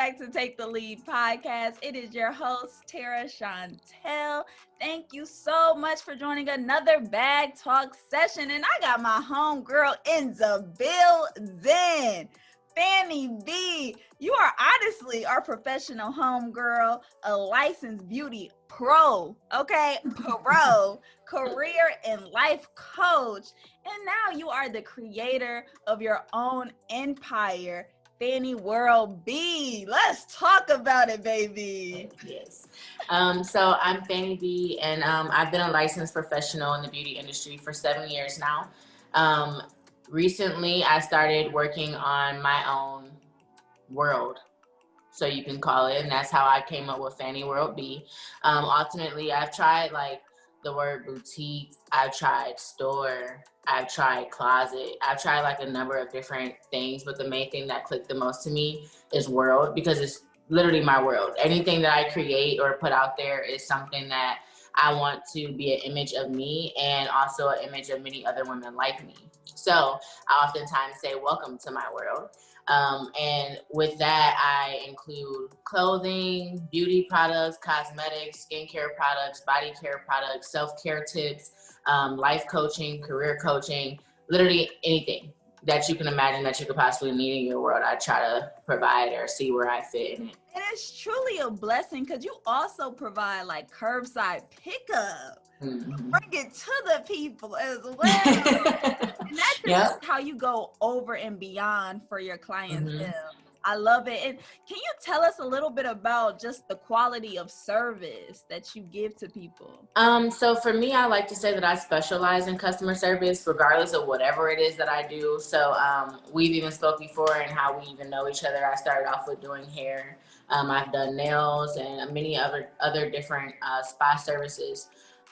back to Take the Lead podcast. It is your host, Tara Chantelle. Thank you so much for joining another Bag Talk session. And I got my homegirl in the building. Fanni B, you are honestly our professional homegirl, a licensed beauty pro, okay? Pro, career and life coach. And now you are the creator of your own empire, Fanni World B. Let's talk about it, baby. Yes. So I'm Fanni B, and I've been a licensed professional in the beauty industry for 7 years now. Recently, I started working on my own world, so you can call it, and that's how I came up with Fanni World B. Ultimately, I've tried like the word boutique, I've tried store, I've tried closet, I've tried like a number of different things, but the main thing that clicked the most to me is world, because it's literally my world. Anything that I create or put out there is something that I want to be an image of me and also an image of many other women like me. So I oftentimes say, welcome to my world. And with that, I include clothing, beauty products, cosmetics, skincare products, body care products, self-care tips, life coaching, career coaching, literally anything that you can imagine that you could possibly need in your world. I try to provide or see where I fit in it. And it's truly a blessing because you also provide like curbside pickup. Mm-hmm. Bring it to the people as well. And that's just how you go over and beyond for your clientele. Mm-hmm. I love it. And can you tell us a little bit about just the quality of service that you give to people? So for me, I like to say that I specialize in customer service, regardless of whatever it is that I do. So we've even spoke before and how we even know each other. I started off with doing hair. I've done nails and many other different spa services.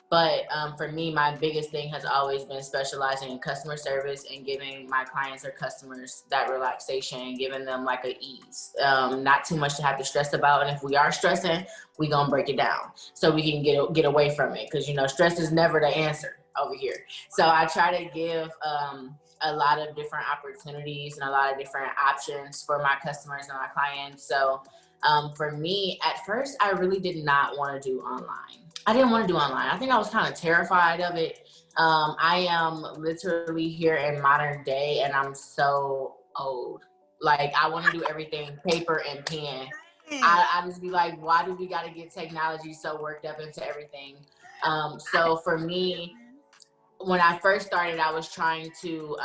But for me, my biggest thing has always been specializing in customer service and giving my clients or customers that relaxation, giving them like an ease, not too much to have to stress about. And if we are stressing, we gonna break it down so we can get away from it. Because, you know, stress is never the answer over here. So I try to give a lot of different opportunities and a lot of different options for my customers and my clients. So for me, at first, I really did not want to do online. I didn't want to do online. I think I was kind of terrified of it. I am literally here in modern day and I'm so old. Like, I want to do everything paper and pen. I just be like, why do we got to get technology so worked up into everything? So for me, when I first started, I was trying to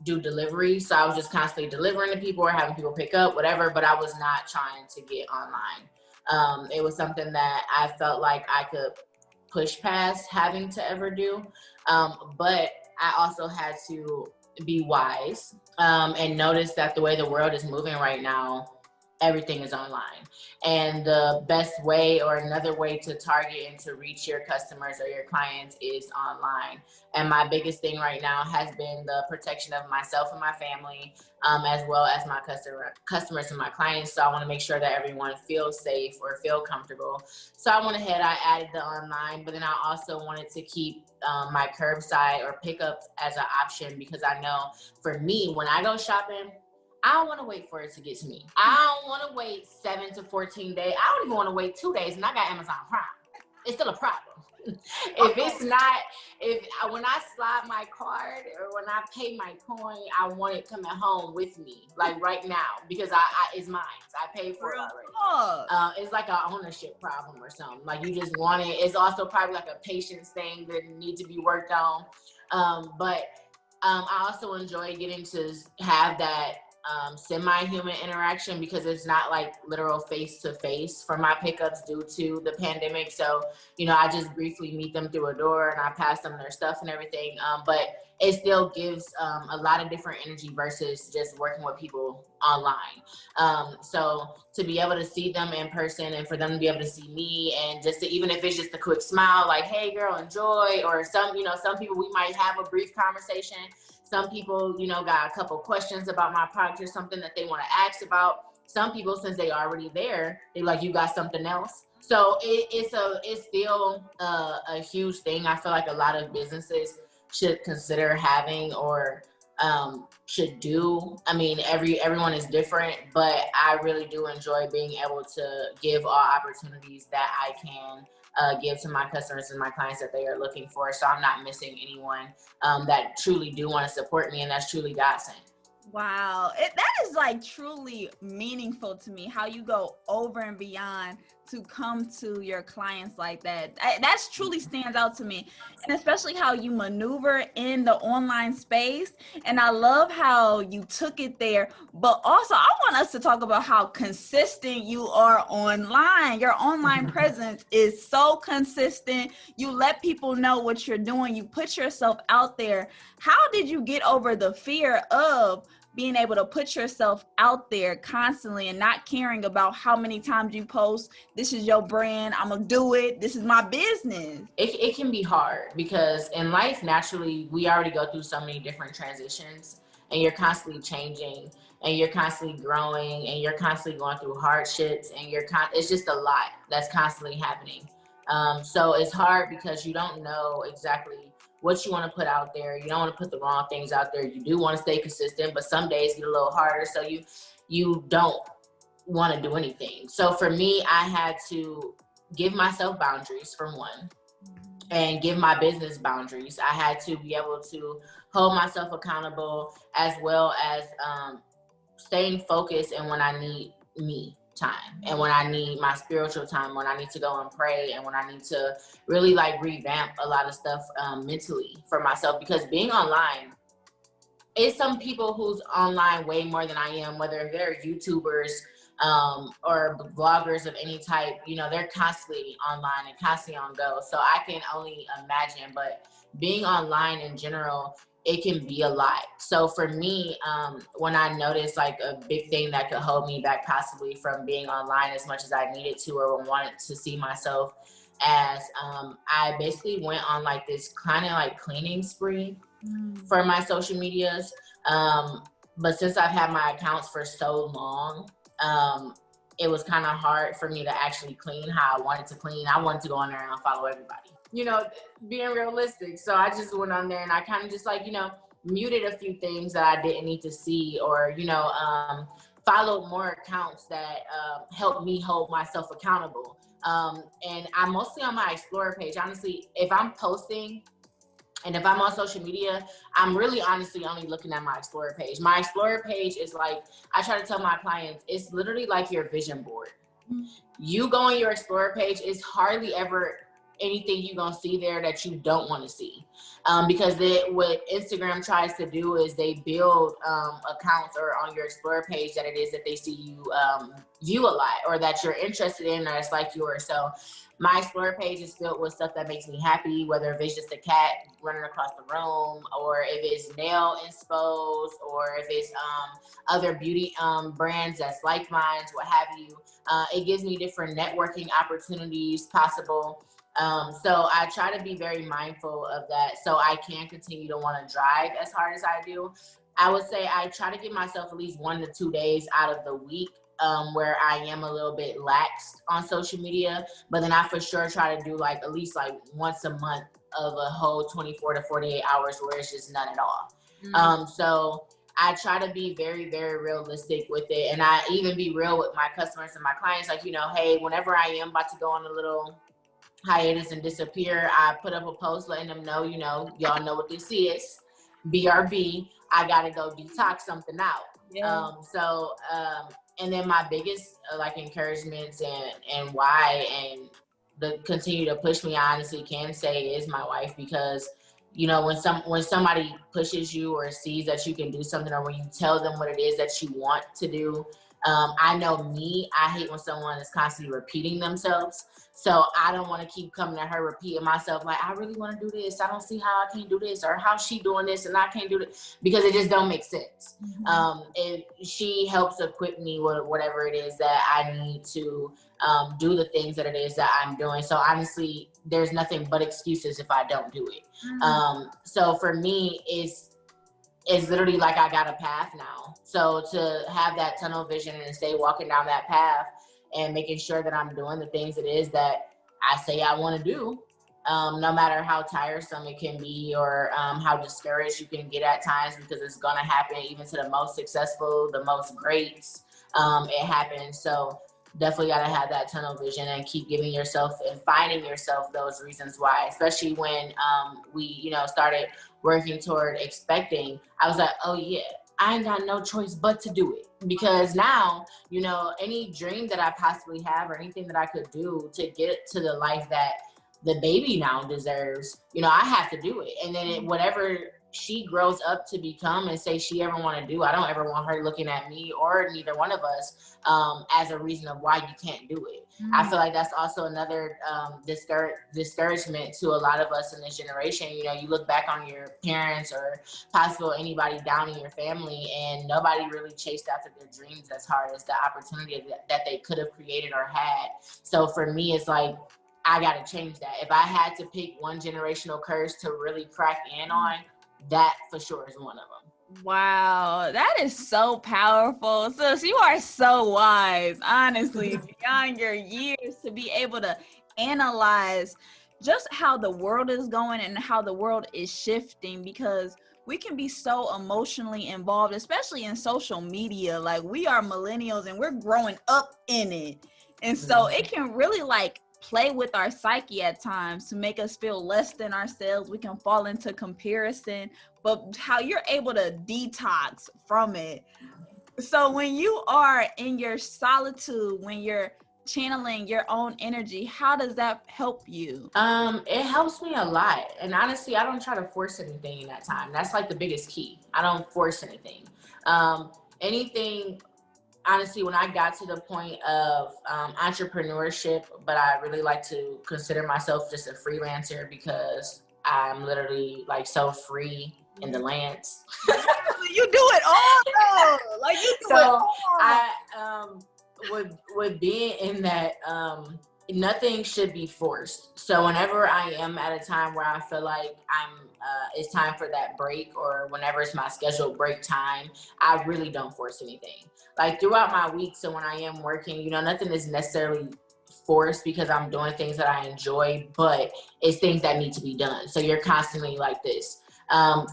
do delivery. So I was just constantly delivering to people or having people pick up, whatever, but I was not trying to get online. It was something that I felt like I could push past having to ever do. But I also had to be wise and notice that the way the world is moving right now, everything is online. And the best way or another way to target and to reach your customers or your clients is online. And my biggest thing right now has been the protection of myself and my family, as well as my customers and my clients. So I want to make sure that everyone feels safe or feel comfortable. So I went ahead, I added the online, but then I also wanted to keep my curbside or pickups as an option, because I know for me, when I go shopping, I don't want to wait for it to get to me. I don't want to wait 7 to 14 days. I don't even want to wait 2 days, and I got Amazon Prime. It's still a problem. When I slide my card or when I pay my coin, I want it coming home with me, like right now, because it's mine. I paid for it already. It's like an ownership problem or something. Like, you just want it. It's also probably like a patience thing that needs to be worked on. But I also enjoy getting to have that semi-human interaction, because it's not like literal face-to-face for my pickups due to the pandemic. So, you know, I just briefly meet them through a door and I pass them their stuff and everything. But it still gives a lot of different energy versus just working with people online. So to be able to see them in person and for them to be able to see me, and just to, even if it's just a quick smile, like, hey girl, enjoy, or some people, we might have a brief conversation. Some people, you know, got a couple questions about my product or something that they want to ask about. Some people, since they already there, they like, you got something else. So it's still a huge thing. I feel like a lot of businesses should consider having or should do. I mean, everyone is different, but I really do enjoy being able to give all opportunities that I can give to my customers and my clients that they are looking for. So I'm not missing anyone that truly do want to support me, and that's truly God sent. Wow. That is like truly meaningful to me, how you go over and beyond to come to your clients like that. That's truly stands out to me. And especially how you maneuver in the online space. And I love how you took it there. But also, I want us to talk about how consistent you are online. Your online presence is so consistent. You let people know what you're doing. You put yourself out there. How did you get over the fear of being able to put yourself out there constantly and not caring about how many times you post? This is your brand. I'm gonna do it. This is my business. It can be hard because in life, naturally, we already go through so many different transitions, and you're constantly changing, and you're constantly growing, and you're constantly going through hardships, and it's just a lot that's constantly happening. So it's hard because you don't know exactly what you want to put out there. You don't want to put the wrong things out there. You do want to stay consistent, but some days get a little harder. So you don't want to do anything. So for me, I had to give myself boundaries for one, and give my business boundaries. I had to be able to hold myself accountable, as well as staying focused and when I need me time, and when I need my spiritual time, when I need to go and pray, and when I need to really like revamp a lot of stuff mentally for myself. Because being online, it's some people who's online way more than I am, whether they're YouTubers or vloggers of any type, you know, they're constantly online and constantly on go. So I can only imagine, but being online in general, it can be a lot. So for me, when I noticed like a big thing that could hold me back possibly from being online as much as I needed to or wanted to see myself as, I basically went on like this kind of like cleaning spree for my social medias. But since I've had my accounts for so long, it was kind of hard for me to actually clean how I wanted to clean. I wanted to go on there and follow everybody, you know, being realistic. So I just went on there and I kind of just like, you know, muted a few things that I didn't need to see, or, you know, followed more accounts that helped me hold myself accountable. And I'm mostly on my Explorer page. Honestly, if I'm posting and if I'm on social media, I'm really honestly only looking at my Explorer page. My Explorer page is like, I try to tell my clients, it's literally like your vision board. You go on your Explorer page, it's hardly ever anything you're gonna see there that you don't want to see. Because what Instagram tries to do is they build accounts or on your Explorer page that it is that they see you view a lot, or that you're interested in, or it's like yours. So my Explorer page is filled with stuff that makes me happy, whether if it's just a cat running across the room, or if it's nail inspos, or if it's other beauty brands that's like mine, what have you. It gives me different networking opportunities possible. So I try to be very mindful of that so I can continue to want to drive as hard as I do. I would say I try to give myself at least 1 to 2 days out of the week where I am a little bit lax on social media, but then I for sure try to do like at least like once a month of a whole 24 to 48 hours where it's just none at all. So I try to be very, very realistic with it. And I even be real with my customers and my clients. Like, you know, hey, whenever I am about to go on a little hiatus and disappear, I put up a post letting them know, you know, y'all know what this is. BRB, I gotta go detox something out. Yeah. And then my biggest like encouragements and why and the continue to push me, I honestly can say, is my wife. Because you know, when somebody pushes you or sees that you can do something, or when you tell them what it is that you want to do, I know me, I hate when someone is constantly repeating themselves. So I don't want to keep coming to her repeating myself, like, I really want to do this. I don't see how I can't do this, or how she doing this and I can't do it, because it just don't make sense. And she helps equip me with whatever it is that I need to do the things that it is that I'm doing. So honestly, there's nothing but excuses if I don't do it. So for me, it's literally like I got a path now. So to have that tunnel vision and stay walking down that path and making sure that I'm doing the things it is that I say I want to do, no matter how tiresome it can be or how discouraged you can get at times, because it's going to happen even to the most successful, the most greats. It happens. So definitely got to have that tunnel vision and keep giving yourself and finding yourself those reasons why, especially when we, you know, started working toward expecting. I was like, oh yeah, I ain't got no choice but to do it, because now, you know, any dream that I possibly have or anything that I could do to get to the life that the baby now deserves, you know, I have to do it. And then whatever she grows up to become and say she ever want to do, I don't ever want her looking at me or neither one of us as a reason of why you can't do it. I feel like that's also another discouragement to a lot of us in this generation. You know, you look back on your parents or possible anybody down in your family, and nobody really chased after their dreams as hard as the opportunity that they could have created or had. So for me, it's like, I got to change that. If I had to pick one generational curse to really crack in on, that for sure is one of them. Wow, that is so powerful. Sis, you are so wise, honestly, beyond your years, to be able to analyze just how the world is going and how the world is shifting, because we can be so emotionally involved, especially in social media. Like, we are millennials and we're growing up in it. And so it can really like play with our psyche at times to make us feel less than ourselves. We can fall into comparison, but how you're able to detox from it. So when you are in your solitude, when you're channeling your own energy, how does that help you? It helps me a lot. And honestly, I don't try to force anything in that time. That's like the biggest key. I don't force anything. Anything Honestly, when I got to the point of entrepreneurship, but I really like to consider myself just a freelancer because I'm literally like so free in the lands. You do it all though. Like, you do it all. I with being in that, nothing should be forced. So whenever I am at a time where I feel like it's time for that break, or whenever it's my scheduled break time, I really don't force anything. Like throughout my week, so when I am working, you know, nothing is necessarily forced because I'm doing things that I enjoy, but it's things that need to be done. So you're constantly like this.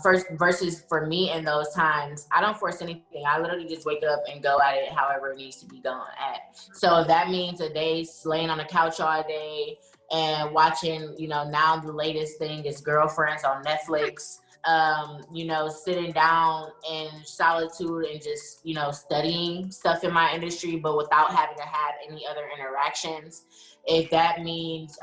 First versus for me in those times, I don't force anything. I literally just wake up and go at it however it needs to be done at. So if that means a day laying on the couch all day and watching, you know, now the latest thing is Girlfriends on Netflix, you know, sitting down in solitude and just, you know, studying stuff in my industry, but without having to have any other interactions. If that means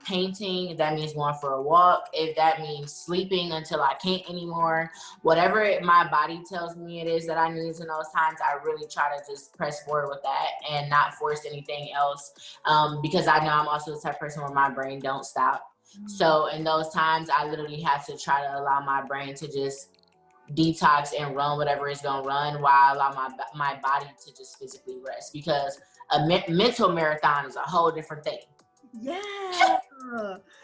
painting, if that means going for a walk, if that means sleeping until I can't anymore, whatever my body tells me it is that I need in those times, I really try to just press forward with that and not force anything else, because I know I'm also the type of person where my brain don't stop. So in those times, I literally have to try to allow my brain to just detox and run whatever it's gonna run, while I allow my body to just physically rest, because a mental marathon is a whole different thing. Yeah.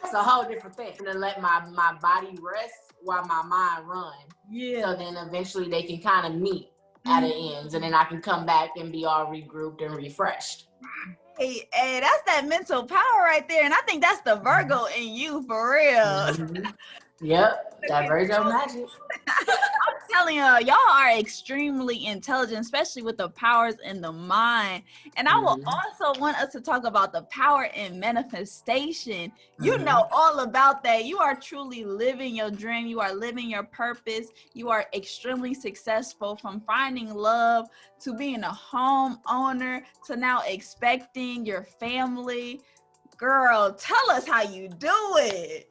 It's a whole different thing. And to let my body rest while my mind run. Yeah. So then eventually they can kind of meet at the ends, and then I can come back and be all regrouped and refreshed. Hey, that's that mental power right there. And I think that's the Virgo in you, for real. Mm-hmm. Yep, that Virgo magic. I'm telling y'all are extremely intelligent, especially with the powers in the mind. And I will also want us to talk about the power in manifestation. You know all about that. You are truly living your dream. You are living your purpose. You are extremely successful, from finding love to being a homeowner to now expecting your family. Girl, tell us how you do it.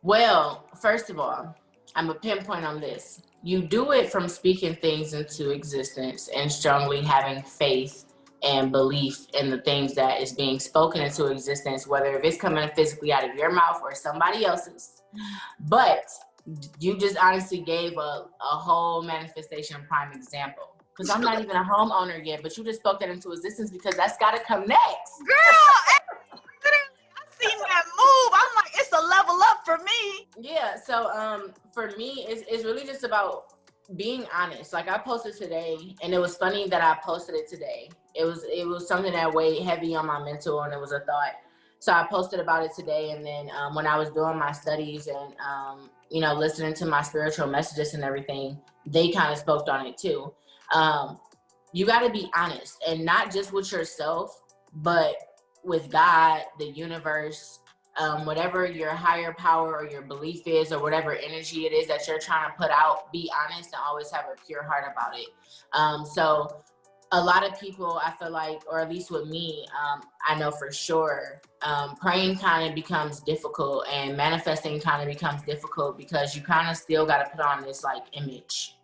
Well, first of all, I'm a pinpoint on this. You do it from speaking things into existence and strongly having faith and belief in the things that is being spoken into existence, whether if it's coming physically out of your mouth or somebody else's. But you just honestly gave a whole manifestation prime example. Because I'm not even a homeowner yet, but you just spoke that into existence, because that's got to come next. Girl, seen that move. I'm like, it's a level up for me. Yeah, so for me, it's really just about being honest. Like, I posted today, and it was funny that I posted it today. It was something that weighed heavy on my mental, and it was a thought. So I posted about it today. And then when I was doing my studies and, you know, listening to my spiritual messages and everything, they kind of spoke on it too. You got to be honest, and not just with yourself, but with God, the universe, whatever your higher power or your belief is, or whatever energy it is that you're trying to put out. Be honest and always have a pure heart about it. So a lot of people, I feel like, or at least with me, I know for sure, praying kind of becomes difficult, and manifesting kind of becomes difficult, because you kind of still got to put on this like image,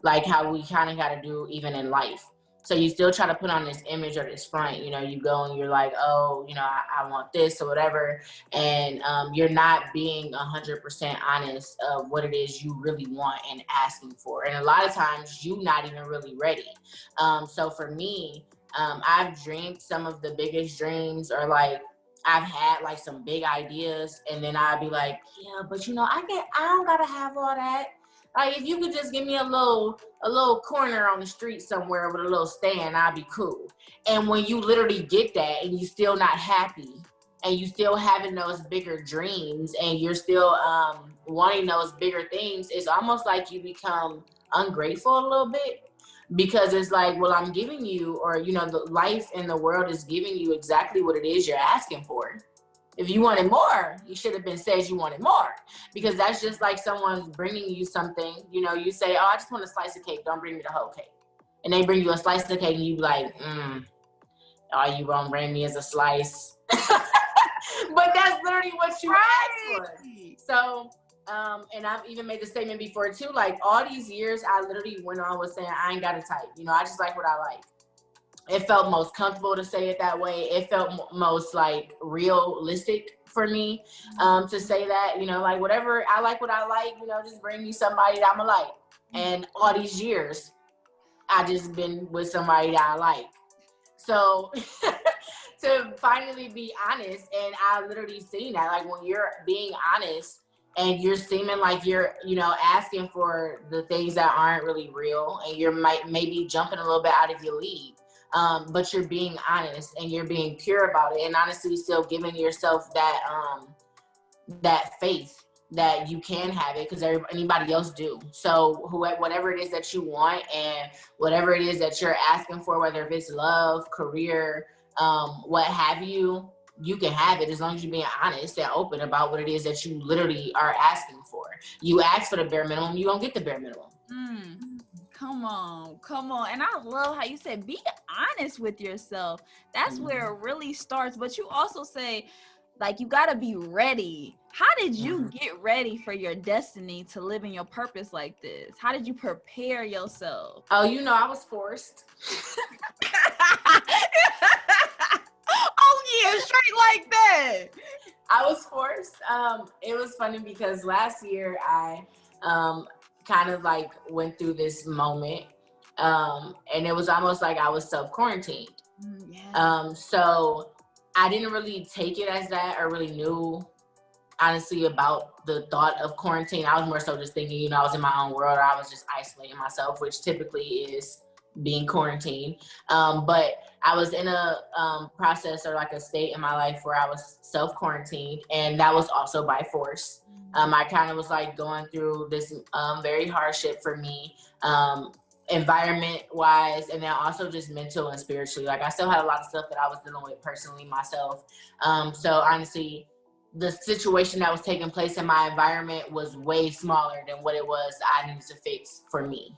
like how we kind of got to do even in life. So you still try to put on this image or this front, you know, you go and you're like, oh, you know, I want this or whatever. And you're not being 100% honest of what it is you really want and asking for. And a lot of times you not even really ready. So for me, I've dreamed some of the biggest dreams, or like I've had like some big ideas, and then I'd be like, yeah, but you know, I don't gotta have all that. Like, if you could just give me a little corner on the street somewhere with a little stand, I'd be cool. And when you literally get that and you still not happy, and you still having those bigger dreams, and you're still wanting those bigger things, it's almost like you become ungrateful a little bit, because it's like, well, I'm giving you, or, you know, the life in the world is giving you exactly what it is you're asking for. If you wanted more, you should have been said you wanted more, because that's just like someone's bringing you something. You know, you say, oh, I just want a slice of cake. Don't bring me the whole cake. And they bring you a slice of cake, and you be like, all you gonna bring me is a slice. But that's literally what you asked for. So, and I've even made the statement before too, like all these years, I literally went on with saying, I ain't got a type. You know, I just like what I like. It felt most comfortable to say it that way. It felt most like realistic for me to say that, you know, like whatever, I like what I like, you know, just bring me somebody that I'm like. And all these years, I just been with somebody that I like. So to finally be honest, and I literally seen that, like when you're being honest and you're seeming like you're, you know, asking for the things that aren't really real, and you're maybe jumping a little bit out of your league. But you're being honest and you're being pure about it, and honestly still giving yourself that that faith that you can have it, because anybody else do. So whatever it is that you want, and whatever it is that you're asking for, whether if it's love, career, what have you, you can have it, as long as you're being honest and open about what it is that you literally are asking for. You ask for the bare minimum, you're gonna get the bare minimum. Come on. And I love how you said, be honest with yourself. That's where it really starts. But you also say, like, you got to be ready. How did you get ready for your destiny to live in your purpose like this? How did you prepare yourself? Oh, you know, I was forced. Oh, yeah, straight like that. I was forced. It was funny because last year I kind of like went through this moment, and it was almost like I was self-quarantined. So I didn't really take it as that, or really knew honestly about the thought of quarantine. I was more so just thinking, you know, I was in my own world, or I was just isolating myself, which typically is being quarantined. But I was in a process, or like a state in my life where I was self-quarantined, and that was also by force. I kind of was like going through this very hardship for me, environment wise, and then also just mental and spiritually. Like I still had a lot of stuff that I was dealing with personally myself. So honestly, the situation that was taking place in my environment was way smaller than what it was I needed to fix for me.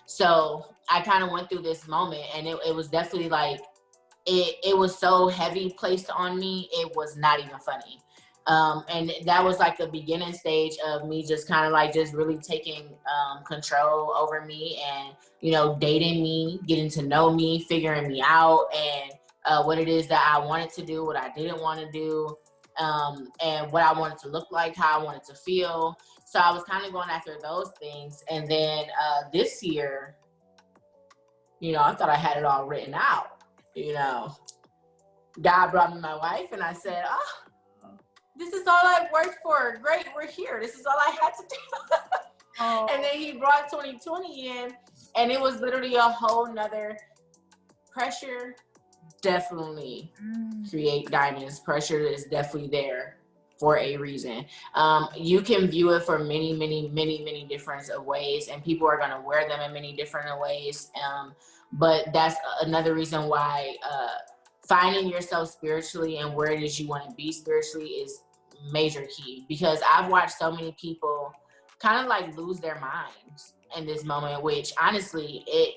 So I kind of went through this moment, and it was definitely like, it was so heavy placed on me, it was not even funny. And that was like the beginning stage of me just kind of like just really taking control over me, and, you know, dating me, getting to know me, figuring me out, and what it is that I wanted to do, what I didn't want to do, and what I wanted to look like, how I wanted to feel. So I was kind of going after those things. And then this year, you know, I thought I had it all written out. You know, God brought me my wife, and I said, oh, this is all I've worked for. Great, we're here. This is all I had to do. And then he brought 2020 in, and it was literally a whole nother pressure, definitely create diamonds. Pressure is definitely there for a reason. You can view it for many, many, many, many different ways, and people are going to wear them in many different ways. But that's another reason why finding yourself spiritually and where it is you want to be spiritually is major key, because I've watched so many people kind of like lose their minds in this moment, which honestly, it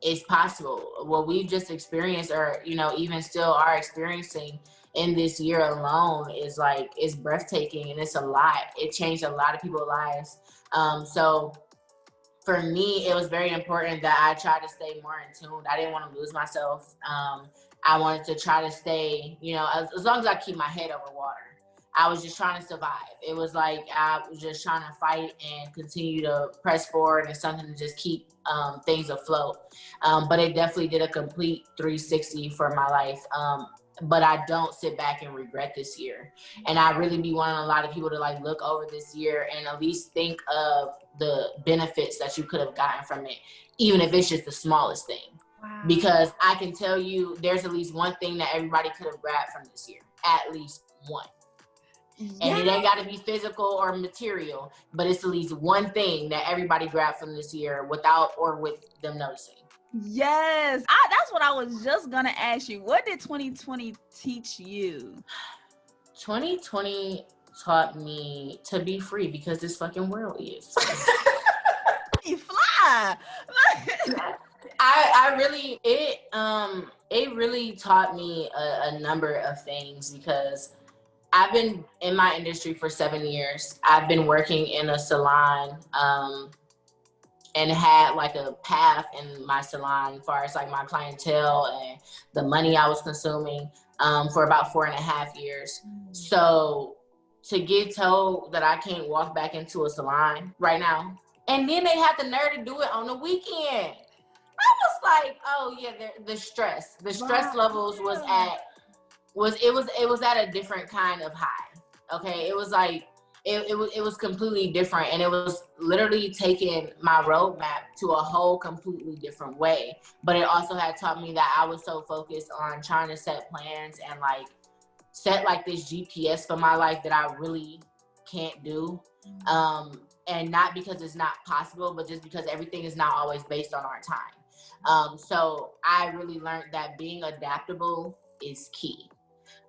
is possible. What we've just experienced, or, you know, even still are experiencing in this year alone, is like, it's breathtaking, and it's a lot. It changed a lot of people's lives. So for me, it was very important that I try to stay more in tune. I didn't want to lose myself. I wanted to try to stay, you know, as long as I keep my head over water. I was just trying to survive. It was like I was just trying to fight and continue to press forward, and something to just keep things afloat. But it definitely did a complete 360 for my life. But I don't sit back and regret this year. And I really be wanting a lot of people to like look over this year and at least think of the benefits that you could have gotten from it, even if it's just the smallest thing. Wow. Because I can tell you there's at least one thing that everybody could have grabbed from this year, at least one. And it ain't got to be physical or material, but it's at least one thing that everybody grabbed from this year without or with them noticing. Yes, that's what I was just gonna ask you. What did 2020 teach you? 2020 taught me to be free, because this fucking world is. You fly. I really, it really taught me a number of things, because I've been in my industry for 7 years. I've been working in a salon, and had like a path in my salon as far as like my clientele and the money I was consuming for about 4.5 years. So to get told that I can't walk back into a salon right now, and then they had the nerve to do it on the weekend, I was like, oh yeah, the stress levels was at a different kind of high. Okay, it was like it was completely different, and it was literally taking my roadmap to a whole completely different way. But it also had taught me that I was so focused on trying to set plans and like set like this GPS for my life that I really can't do. And not because it's not possible, but just because everything is not always based on our time. So I really learned that being adaptable is key.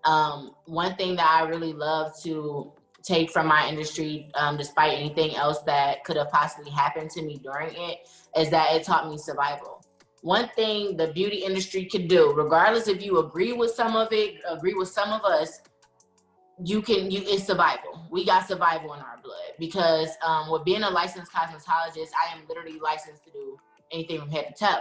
One thing that I really love to take from my industry, despite anything else that could have possibly happened to me during it, is that it taught me survival. One thing the beauty industry could do, regardless if you agree with some of it, agree with some of us, it's survival. We got survival in our blood, because with being a licensed cosmetologist, I am literally licensed to do anything from head to toe.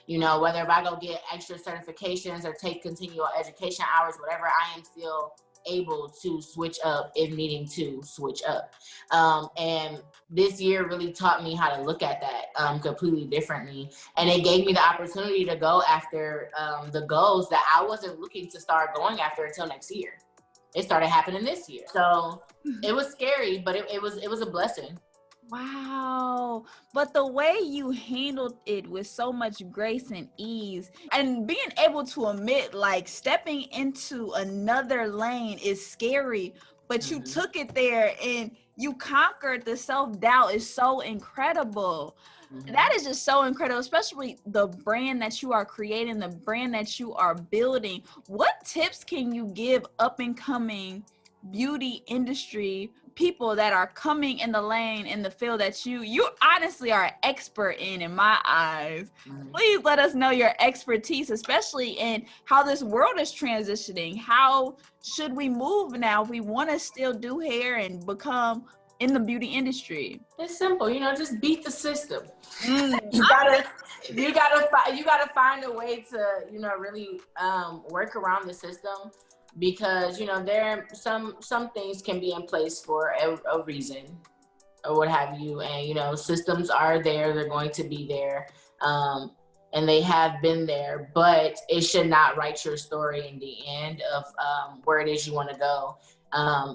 You know, whether if I go get extra certifications or take continual education hours, whatever, I am still able to switch up if needing to switch up. And this year really taught me how to look at that completely differently. And it gave me the opportunity to go after the goals that I wasn't looking to start going after until next year. It started happening this year. So it was scary, but it was a blessing. Wow. But the way you handled it with so much grace and ease, and being able to admit like stepping into another lane is scary, but you took it there and you conquered the self-doubt is so incredible. That is just so incredible, especially the brand that you are creating, the brand that you are building. What tips can you give up and coming beauty industry people that are coming in the lane in the field that you honestly are an expert in my eyes? Please let us know your expertise, especially in how this world is transitioning. How should we move now if we want to still do hair and become in the beauty industry? It's simple, you know, just beat the system. You gotta find a way to, you know, really work around the system, because, you know, there some things can be in place for a reason or what have you, and, you know, systems are there, they're going to be there, and they have been there, but it should not write your story in the end of where it is you want to go.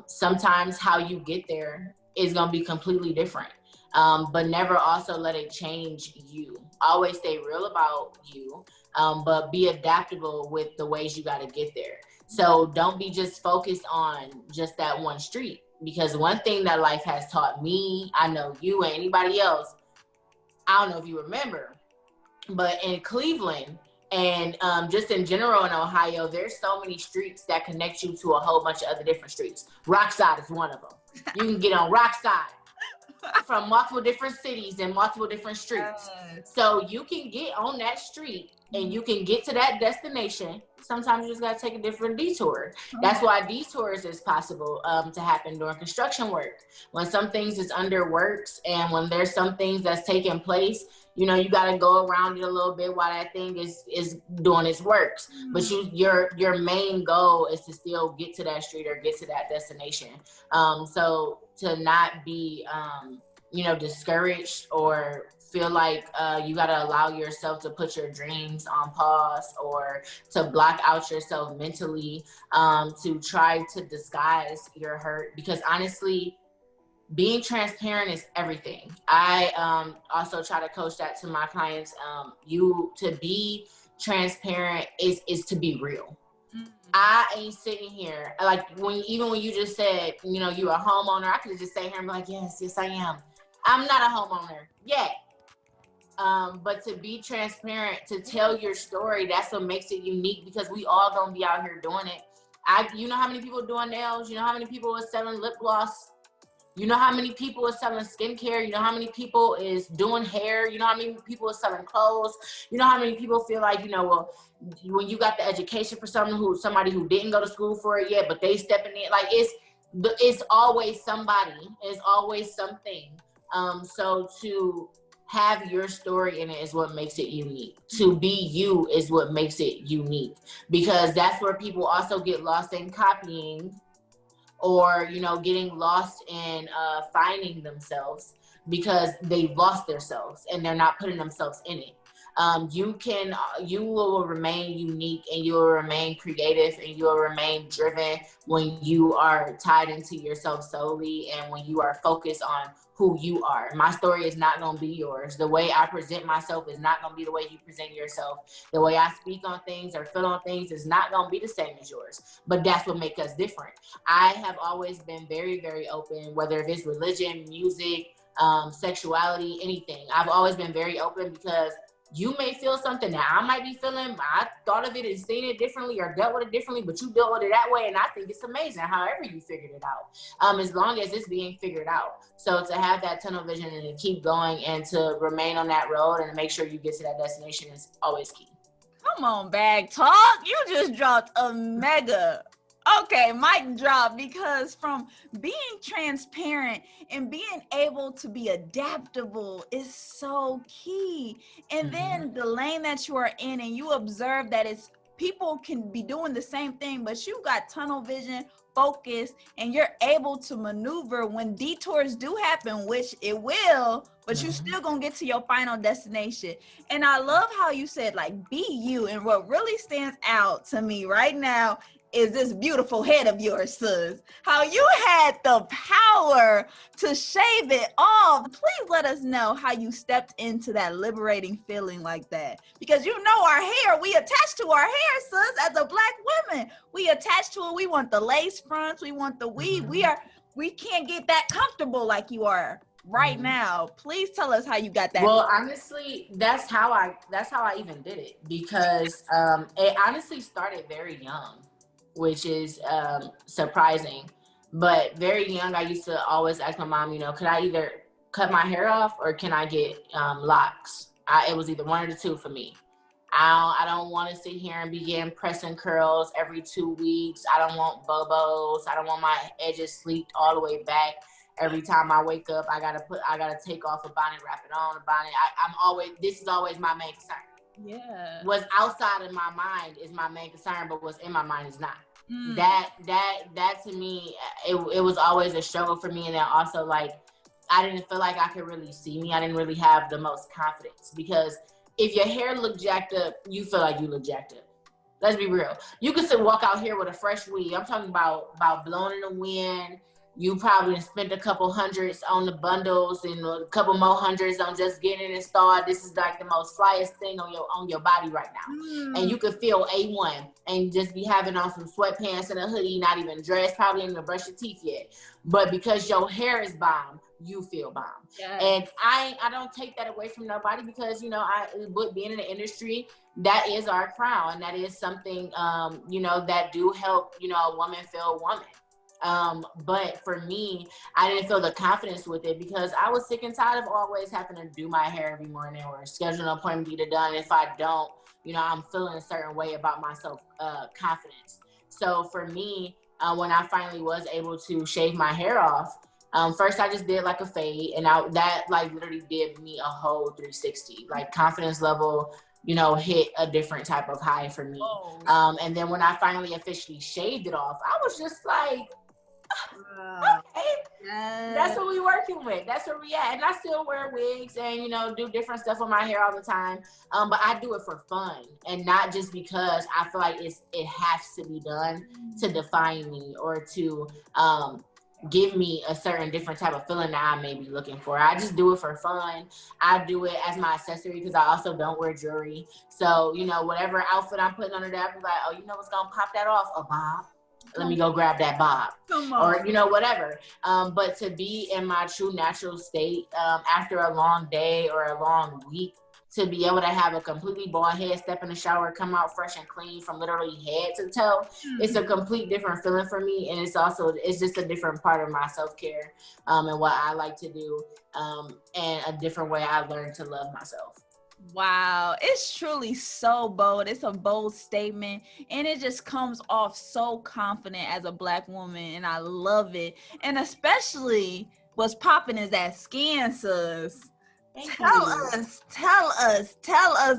Sometimes how you get there is going to be completely different. but never also let it change you. Always stay real about you, but be adaptable with the ways you got to get there. So don't be just focused on just that one street, because one thing that life has taught me, I know you and anybody else, I don't know if you remember, but in Cleveland and just in general in Ohio, there's so many streets that connect you to a whole bunch of other different streets. Rockside is one of them. You can get on Rockside from multiple different cities and multiple different streets. So you can get on that street and you can get to that destination. Sometimes you just gotta take a different detour. That's why detours is possible to happen during construction work. When some things is under works and when there's some things that's taking place, you know, you gotta go around it a little bit while that thing is doing its works. But your main goal is to still get to that street or get to that destination. So to not be discouraged or feel like you got to allow yourself to put your dreams on pause or to block out yourself mentally, to try to disguise your hurt, because honestly, being transparent is everything. I also try to coach that to my clients. To be transparent is to be real. I ain't sitting here like when you just said, you know, you a homeowner. I could just sit here and be like, yes, I am. I'm not a homeowner yet. But to be transparent, to tell your story, that's what makes it unique, because we all gonna be out here doing it. You know how many people doing nails? You know how many people are selling lip gloss? You know how many people are selling skincare? You know how many people is doing hair? You know how many people are selling clothes? You know how many people feel like, you know, well, when you got the education for somebody who didn't go to school for it yet, but they stepping in, like it's always somebody, it's always something. So to have your story in it is what makes it unique. To be you is what makes it unique, because that's where people also get lost in copying or, you know, getting lost in finding themselves because they've lost themselves and they're not putting themselves in it. You will remain unique and you will remain creative and you will remain driven when you are tied into yourself solely and when you are focused on who you are. My story is not going to be yours. The way I present myself is not going to be the way you present yourself. The way I speak on things or feel on things is not going to be the same as yours. But that's what makes us different. I have always been very, very open, whether it's religion, music, sexuality, anything. I've always been very open because you may feel something that I might be feeling. I thought of it and seen it differently or dealt with it differently, but you dealt with it that way. And I think it's amazing however you figured it out, as long as it's being figured out. So to have that tunnel vision and to keep going and to remain on that road and to make sure you get to that destination is always key. Come on, Bag Talk. You just dropped a mega. Okay, mic drop, because from being transparent and being able to be adaptable is so key. And then the lane that you are in and you observe that people can be doing the same thing, but you got tunnel vision, focus, and you're able to maneuver when detours do happen, which it will, but you still gonna get to your final destination. And I love how you said, like, be you. And what really stands out to me right now is this beautiful head of yours, sis. How you had the power to shave it off. Please let us know how you stepped into that liberating feeling like that. Because you know our hair, we attach to our hair, sis, as a Black woman. We attach to it. We want the lace fronts. We want the weave. We can't get that comfortable like you are right now. Please tell us how you got that. Well, honestly, that's how I even did it, because it honestly started very young, which is surprising. But very young, I used to always ask my mom, you know, could I either cut my hair off or can I get locks? It was either one or the two for me. I don't want to sit here and begin pressing curls every 2 weeks. I don't want bobos. I don't want my edges sleeked all the way back. Every time I wake up, I gotta take off a bonnet, wrap it on a bonnet. This is always my main concern. Yeah. What's outside of my mind is my main concern, but what's in my mind is not. That to me, it was always a struggle for me. And then also, like, I didn't feel like I could really see me. I didn't really have the most confidence, because if your hair look jacked up, you feel like you look jacked up. Let's be real. You could walk out here with a fresh weave. I'm talking about blowing in the wind, You probably spent a couple hundreds on the bundles and a couple more hundreds on just getting it installed. This is like the most flyest thing on your body right now. And you could feel A1 and just be having on some sweatpants and a hoodie, not even dressed, probably ain't even brush your teeth yet. But because your hair is bomb, you feel bomb. Yes. And I don't take that away from nobody, because, you know, with being in the industry, that is our crown. And that is something, you know, that do help, you know, a woman feel a woman. But for me, I didn't feel the confidence with it, because I was sick and tired of always having to do my hair every morning or schedule an appointment to get it done. If I don't, you know, I'm feeling a certain way about myself, confidence. So for me, when I finally was able to shave my hair off, first I just did like a fade, and that like literally did me a whole 360, like confidence level, you know, hit a different type of high for me. And then when I finally officially shaved it off, I was just like, okay, that's what we working with. That's where we at. And I still wear wigs and, you know, do different stuff on my hair all the time. But I do it for fun, and not just because I feel like it has to be done to define me or to give me a certain different type of feeling that I may be looking for. I just do it for fun. I do it as my accessory, because I also don't wear jewelry. So, you know, whatever outfit I'm putting under there, I be like, oh, you know what's gonna pop that off? A bob. Let me go grab that bob. Or, you know, whatever. But to be in my true natural state after a long day or a long week, to be able to have a completely bald head, step in the shower, come out fresh and clean from literally head to toe, it's a complete different feeling for me. And it's just a different part of my self-care and what I like to do, and a different way I learned to love myself. Wow, it's truly so bold. It's a bold statement, and it just comes off so confident as a Black woman, and I love it. And especially what's popping is that skin, sis. Tell us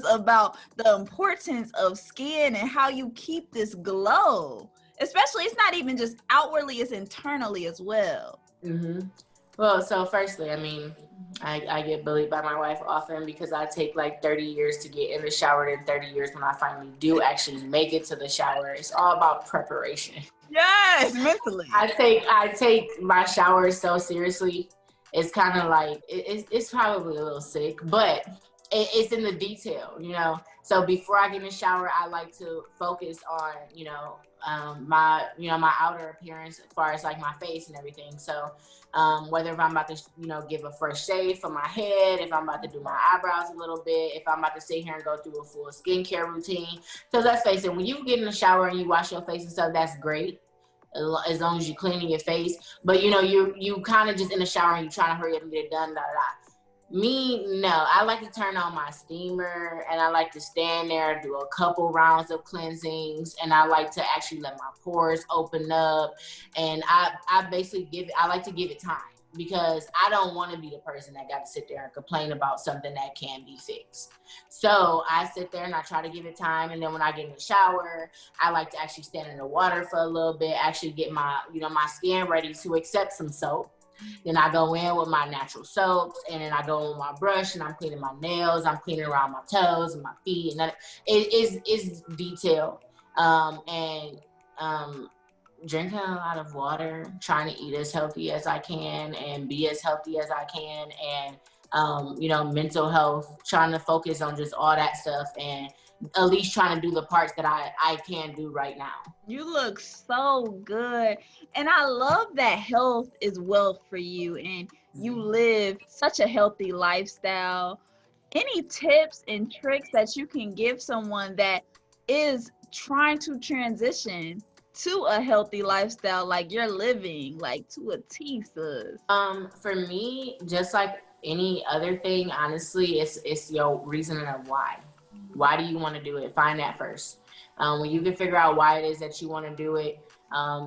about the importance of skin and how you keep this glow. Especially, it's not even just outwardly, it's internally as well. Mm-hmm. Well, so firstly, I mean, I get bullied by my wife often because I take like 30 years to get in the shower, and 30 years when I finally do actually make it to the shower. It's all about preparation. Yes, mentally. I take my showers so seriously. It's kind of like, it's probably a little sick, but it's in the detail, you know? So before I get in the shower, I like to focus on, you know, my outer appearance as far as like my face and everything. So whether if I'm about to, you know, give a fresh shave for my head, if I'm about to do my eyebrows a little bit, if I'm about to sit here and go through a full skincare routine. Because let's face it, when you get in the shower and you wash your face and stuff, that's great, as long as you're cleaning your face. But, you know, you kind of just in the shower and you're trying to hurry up and get it done, Me, no. I like to turn on my steamer, and I like to stand there, do a couple rounds of cleansings, and I like to actually let my pores open up. And I basically I like to give it time, because I don't want to be the person that got to sit there and complain about something that can be fixed. So I sit there and I try to give it time. And then when I get in the shower, I like to actually stand in the water for a little bit, actually get my skin ready to accept some soap. Then I go in with my natural soaps, and then I go in with my brush, and I'm cleaning my nails, I'm cleaning around my toes and my feet, and that is detail. Drinking a lot of water, trying to eat as healthy as I can and be as healthy as I can, and you know, mental health, trying to focus on just all that stuff, and at least trying to do the parts that I can do right now. You look so good. And I love that health is wealth for you, and you live such a healthy lifestyle. Any tips and tricks that you can give someone that is trying to transition to a healthy lifestyle like you're living, like to a T, sis? For me, just like any other thing, honestly, it's your reasoning of why. Why do you want to do it? Find that first. When you can figure out why it is that you want to do it,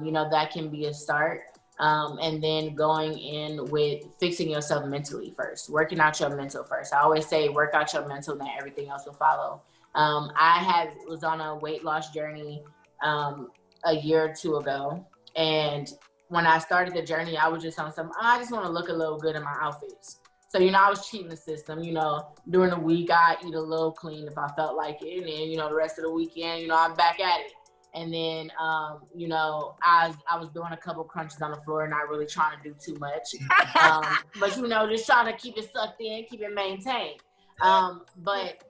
you know, that can be a start. And then going in with fixing yourself mentally first, working out your mental first. I always say work out your mental, then everything else will follow. I was on a weight loss journey a year or two ago. And when I started the journey, I was just on I just want to look a little good in my outfits. So, you know, I was cheating the system. You know, during the week, I eat a little clean if I felt like it. And then, you know, the rest of the weekend, you know, I'm back at it. And then, you know, I was doing a couple crunches on the floor, not really trying to do too much. But, you know, just trying to keep it sucked in, keep it maintained. But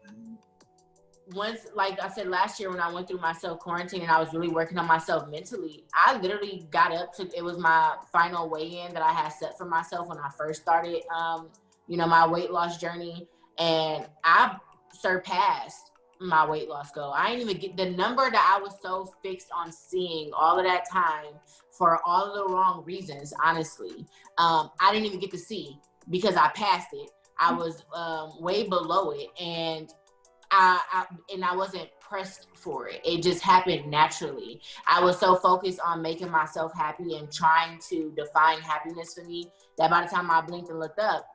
once, like I said, last year when I went through my self-quarantine and I was really working on myself mentally, I literally got up to, it was my final weigh-in that I had set for myself when I first started, you know, my weight loss journey. And I surpassed my weight loss goal. I didn't even get the number that I was so fixed on seeing all of that time for all of the wrong reasons, honestly. I didn't even get to see because I passed it. I was way below it, and I wasn't pressed for it. It just happened naturally. I was so focused on making myself happy and trying to define happiness for me that by the time I blinked and looked up,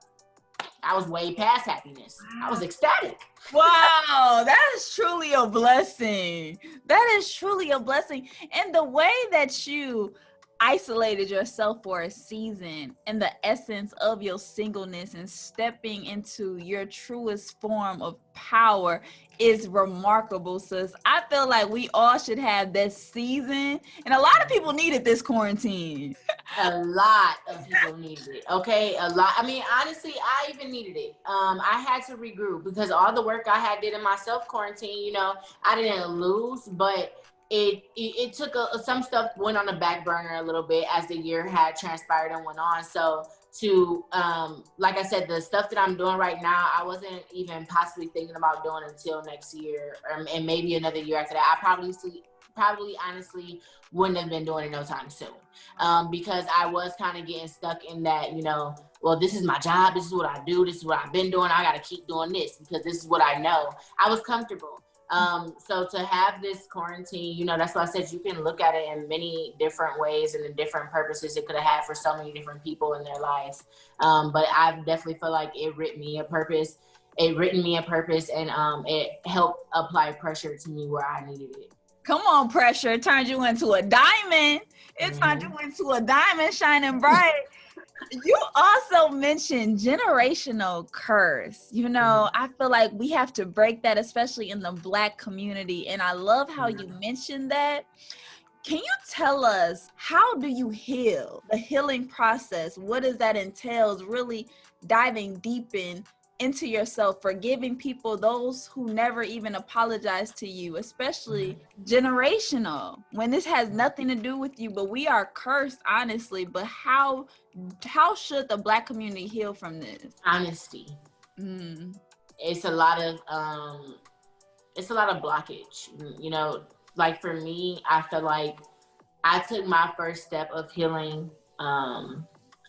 I was way past happiness. I was ecstatic. Wow, that is truly a blessing. That is truly a blessing. And the way that you isolated yourself for a season and the essence of your singleness and stepping into your truest form of power is remarkable, sis. I feel like we all should have this season, and a lot of people needed this quarantine. A lot of people needed it. Okay, a lot. I mean, honestly, I even needed it. I had to regroup because all the work I had did in my self quarantine, you know, I didn't lose, but it took some stuff went on the back burner a little bit as the year had transpired and went on. So to like I said, the stuff that I'm doing right now, I wasn't even possibly thinking about doing until next year, and maybe another year after that. I probably honestly wouldn't have been doing it no time soon, because I was kind of getting stuck in that, you know, well, this is my job, this is what I do, this is what I've been doing, I got to keep doing this because this is what I know. I was comfortable. So to have this quarantine, you know, that's why I said you can look at it in many different ways and the different purposes it could have had for so many different people in their lives. But I definitely feel like it written me a purpose. It written me a purpose, and it helped apply pressure to me where I needed it. Come on, pressure. It turned you into a diamond. It turned you into a diamond shining bright. You also mentioned generational curse. You know, I feel like we have to break that, especially in the Black community. And I love how you mentioned that. Can you tell us, how do you heal? The healing process, what does that entails? Really diving deep into yourself, forgiving people, those who never even apologize to you, especially generational, when this has nothing to do with you, but we are cursed, honestly. But how should the Black community heal from this? Honesty. It's a lot of blockage. You know, like for me, I feel like I took my first step of healing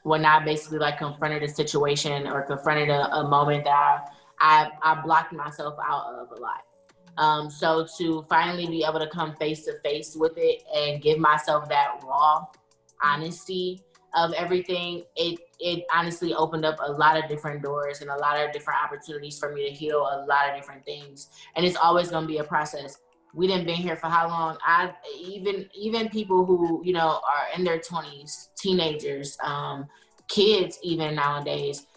when I basically like confronted a situation or confronted a moment that I blocked myself out of a lot. So to finally be able to come face to face with it and give myself that raw honesty of everything, it honestly opened up a lot of different doors and a lot of different opportunities for me to heal a lot of different things. And it's always going to be a process. We done been here for how long? Even people who, you know, are in their 20s, teenagers, kids even nowadays,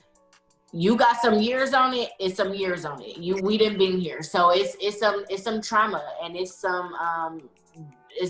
you got some years on it, it's some years on it. We done been here. So it's some trauma, and it's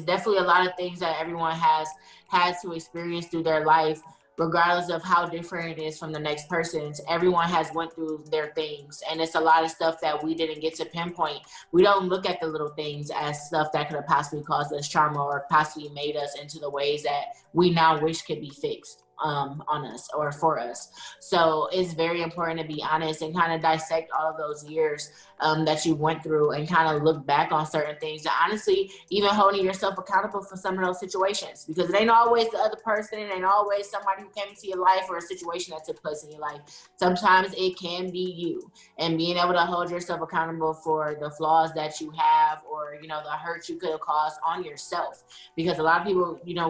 definitely a lot of things that everyone has had to experience through their life, regardless of how different it is from the next person's. Everyone has went through their things, and it's a lot of stuff that we didn't get to pinpoint. We don't look at the little things as stuff that could have possibly caused us trauma or possibly made us into the ways that we now wish could be fixed on us or for us. So it's very important to be honest and kind of dissect all of those years that you went through and kind of look back on certain things, and honestly even holding yourself accountable for some of those situations, because it ain't always the other person, it ain't always somebody who came into your life or a situation that took place in your life. Sometimes it can be you, and being able to hold yourself accountable for the flaws that you have, or, you know, the hurt you could have caused on yourself. Because a lot of people, you know,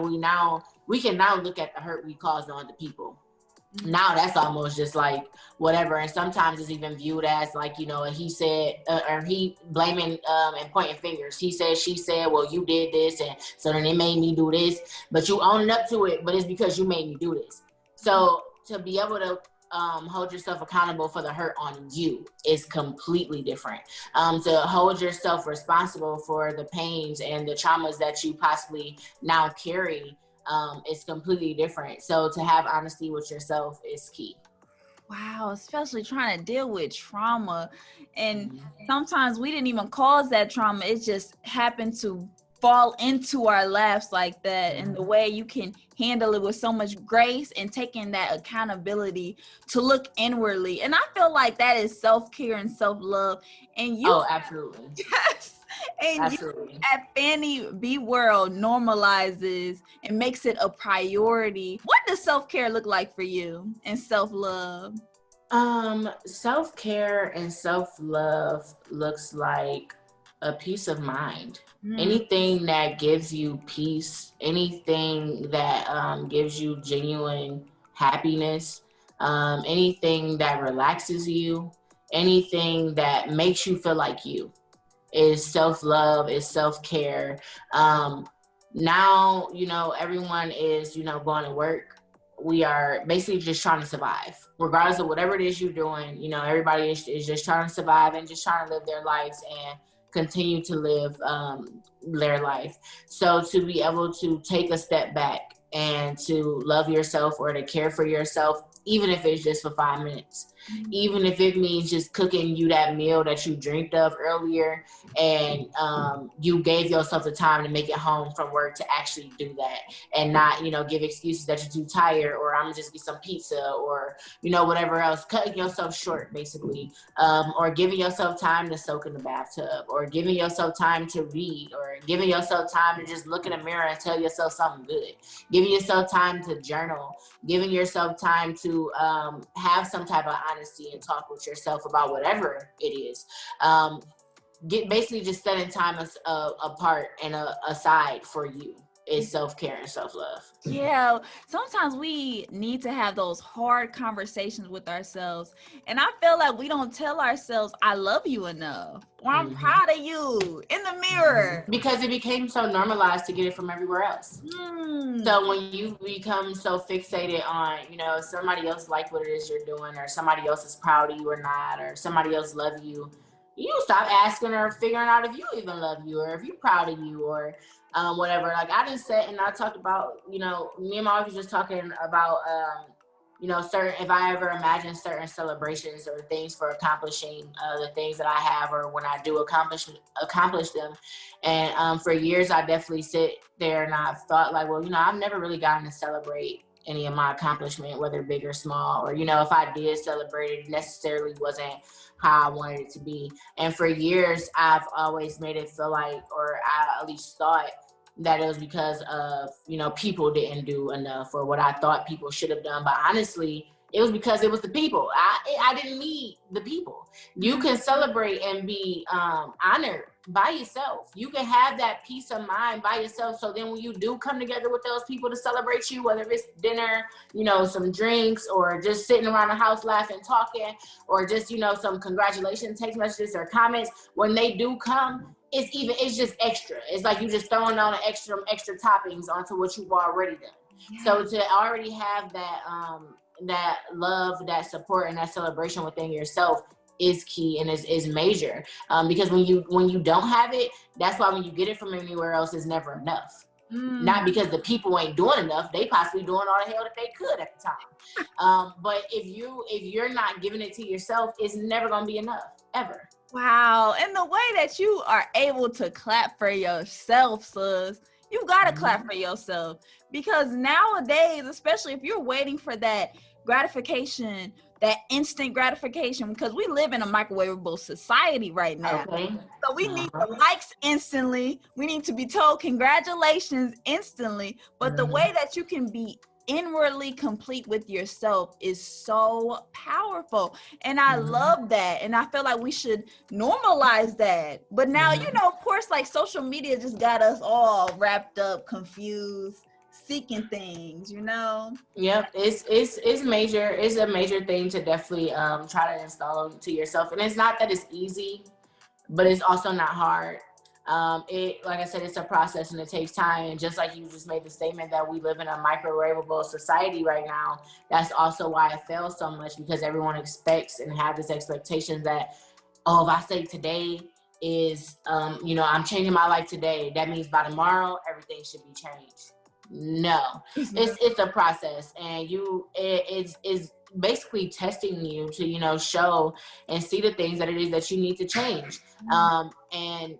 we can now look at the hurt we caused on other people. Now that's almost just like whatever, and sometimes it's even viewed as like, you know, he said, or he blaming and pointing fingers. He said, she said, well, you did this, and so then it made me do this. But you owning up to it, but it's because you made me do this. So to be able to hold yourself accountable for the hurt on you is completely different. To hold yourself responsible for the pains and the traumas that you possibly now carry is completely different. So to have honesty with yourself is key. Wow, especially trying to deal with trauma. And sometimes we didn't even cause that trauma. It just happened to fall into our laps like that. And the way you can handle it with so much grace and taking that accountability to look inwardly. And I feel like that is self-care and self-love. And you, Oh, absolutely. yes. And Absolutely. you at Fanni B World normalizes and makes it a priority. What does self-care look like for you and self-love? Self-care and self-love looks like a peace of mind. Anything that gives you peace, anything that gives you genuine happiness, anything that relaxes you, anything that makes you feel like you is self-love, is self-care. Now, everyone is, going to work. We are basically just trying to survive, regardless of whatever it is you're doing. Everybody is just trying to survive and just trying to live their lives and continue to live their life. So to be able to take a step back and to love yourself or to care for yourself, even if it's just for 5 minutes, even if it means just cooking you that meal that you dreamed of earlier, and you gave yourself the time to make it home from work to actually do that, and not, give excuses that you're too tired, or I'm gonna just get some pizza, or, whatever else, cutting yourself short, basically, or giving yourself time to soak in the bathtub, or giving yourself time to read, or giving yourself time to just look in the mirror and tell yourself something good, giving yourself time to journal, giving yourself time to have some type of honesty and talk with yourself about whatever it is. Basically just setting time apart and aside for you is self-care and self-love. Yeah, sometimes we need to have those hard conversations with ourselves. And I feel like we don't tell ourselves, I love you enough, or I'm proud of you in the mirror. Because it became so normalized to get it from everywhere else. So when you become so fixated on, somebody else like what it is you're doing, or somebody else is proud of you or not, or somebody else love you, you stop asking or figuring out if you even love you, or if you're proud of you, or whatever. Like I just said, and I talked about, me and my wife was just talking about, if I ever imagine certain celebrations or things for accomplishing the things that I have, or when I do accomplish them. And for years, I definitely sit there and I've thought like, well, I've never really gotten to celebrate any of my accomplishment, whether big or small, or, if I did celebrate it, necessarily wasn't how I wanted it to be. And for years, I've always made it feel like, or I at least thought that it was because of, people didn't do enough, or what I thought people should have done. But honestly, it was because it was the people. I didn't need the people. You can celebrate and be honored by yourself. You can have that peace of mind by yourself. So then when you do come together with those people to celebrate you, whether it's dinner, some drinks, or just sitting around the house laughing, talking, or just, some congratulations text messages or comments, when they do come, it's just extra. It's like you just throwing on extra toppings onto what you've already done. Yeah. So to already have that love, that support, and that celebration within yourself is key and is major. Because when you don't have it, that's why when you get it from anywhere else, it's never enough. Not because the people ain't doing enough, they possibly doing all the hell that they could at the time. But if you're not giving it to yourself, it's never gonna be enough, ever. Wow. And the way that you are able to clap for yourself, sis, you gotta clap for yourself, because nowadays, especially if you're waiting for that gratification, that instant gratification, because we live in a microwavable society right now. Okay. So we need the likes instantly. We need to be told congratulations instantly. But the way that you can be inwardly complete with yourself is so powerful. And I love that. And I feel like we should normalize that. But now, of course, like social media just got us all wrapped up, confused, seeking things, Yep, it's major. It's a major thing to definitely try to install to yourself. And it's not that it's easy, but it's also not hard. It, like I said, it's a process and it takes time. And just like you just made the statement that we live in a microwavable society right now, that's also why it fails so much, because everyone expects and have this expectation that, oh, if I say today is, I'm changing my life today, that means by tomorrow, everything should be changed. No, it's a process, and it's basically testing you to, show and see the things that it is that you need to change. And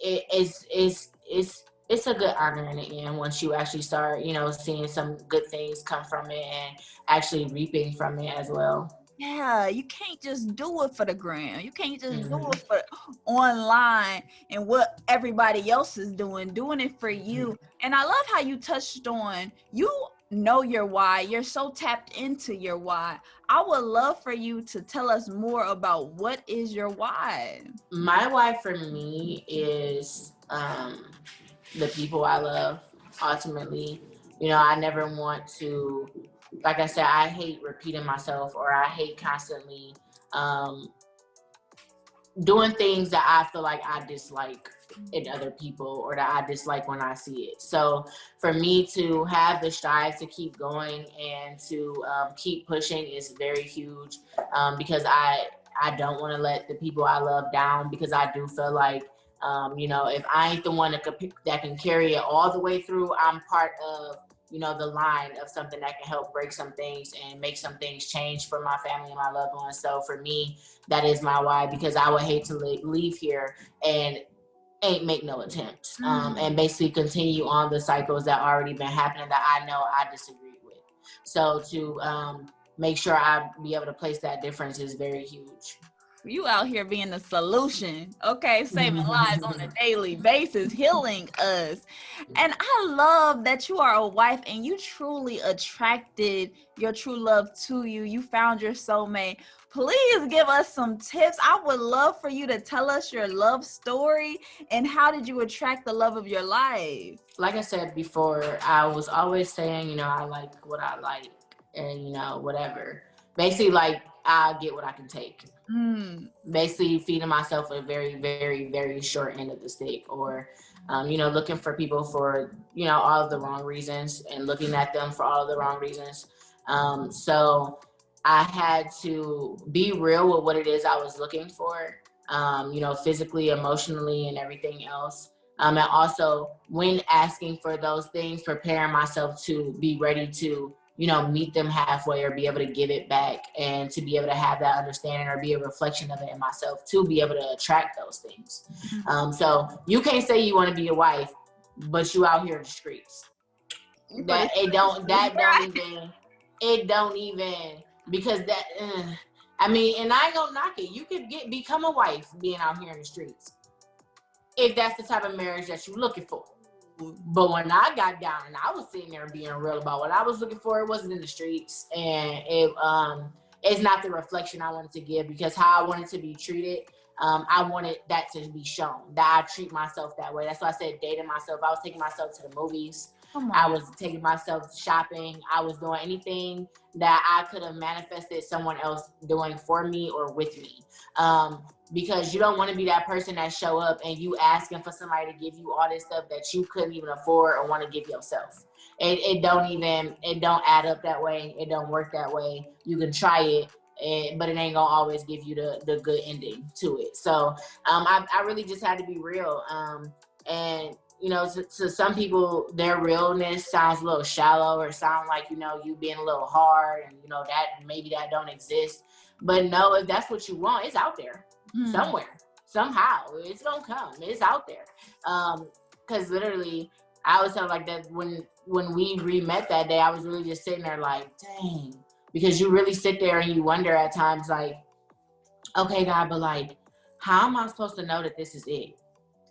it's a good honor in the end once you actually start, seeing some good things come from it and actually reaping from it as well. Yeah, you can't just do it for the gram. You can't just do it for online and what everybody else is doing it for you. And I love how you touched on, you know your why. You're so tapped into your why. I would love for you to tell us more about what is your why. My why for me is the people I love. Ultimately, I never want to, like I said, I hate repeating myself, or I hate constantly doing things that I feel like I dislike in other people, or that I dislike when I see it. So for me to have the strive to keep going and to keep pushing is very huge, because I don't want to let the people I love down, because I do feel like, if I ain't the one that can carry it all the way through, I'm part of, the line of something that can help break some things and make some things change for my family and my loved ones. So for me, that is my why, because I would hate to leave here and ain't make no attempts, and basically continue on the cycles that already been happening that I know I disagree with. So to make sure I be able to place that difference is very huge. You out here being the solution, okay? Saving lives on a daily basis, healing us. And I love that you are a wife and you truly attracted your true love to you. You found your soulmate. Please give us some tips. I would love for you to tell us your love story and how did you attract the love of your life? Like I said before, I was always saying, I like what I like, and, whatever. Basically, like, I get what I can take. Basically feeding myself a very, very, very short end of the stick, or looking for people for all of the wrong reasons and looking at them for all of the wrong reasons. So I had to be real with what it is I was looking for, physically, emotionally, and everything else. And also, when asking for those things, preparing myself to be ready to meet them halfway, or be able to give it back, and to be able to have that understanding or be a reflection of it in myself to be able to attract those things. So you can't say you want to be a wife, but you out here in the streets. It don't even, because that, and I ain't gonna knock it. You could become a wife being out here in the streets, if that's the type of marriage that you're looking for. But when I got down and I was sitting there being real about what I was looking for, it wasn't in the streets, and it's not the reflection I wanted to give, because how I wanted to be treated, I wanted that to be shown, that I treat myself that way. That's why I said dating myself. I was taking myself to the movies. I was taking myself shopping. I was doing anything that I could have manifested someone else doing for me or with me. Because you don't want to be that person that show up and you asking for somebody to give you all this stuff that you couldn't even afford or want to give yourself. It don't add up that way. It don't work that way. You can try it, but it ain't gonna always give you the good ending to it. So I really just had to be real. And to some people, their realness sounds a little shallow, or sound like, you being a little hard, and that maybe that don't exist. But no, if that's what you want, it's out there somewhere, somehow. It's gonna come. It's out there. Because literally, I was telling like that when we re-met that day, I was really just sitting there like, dang, because you really sit there and you wonder at times like, okay, God, but like, how am I supposed to know that this is it?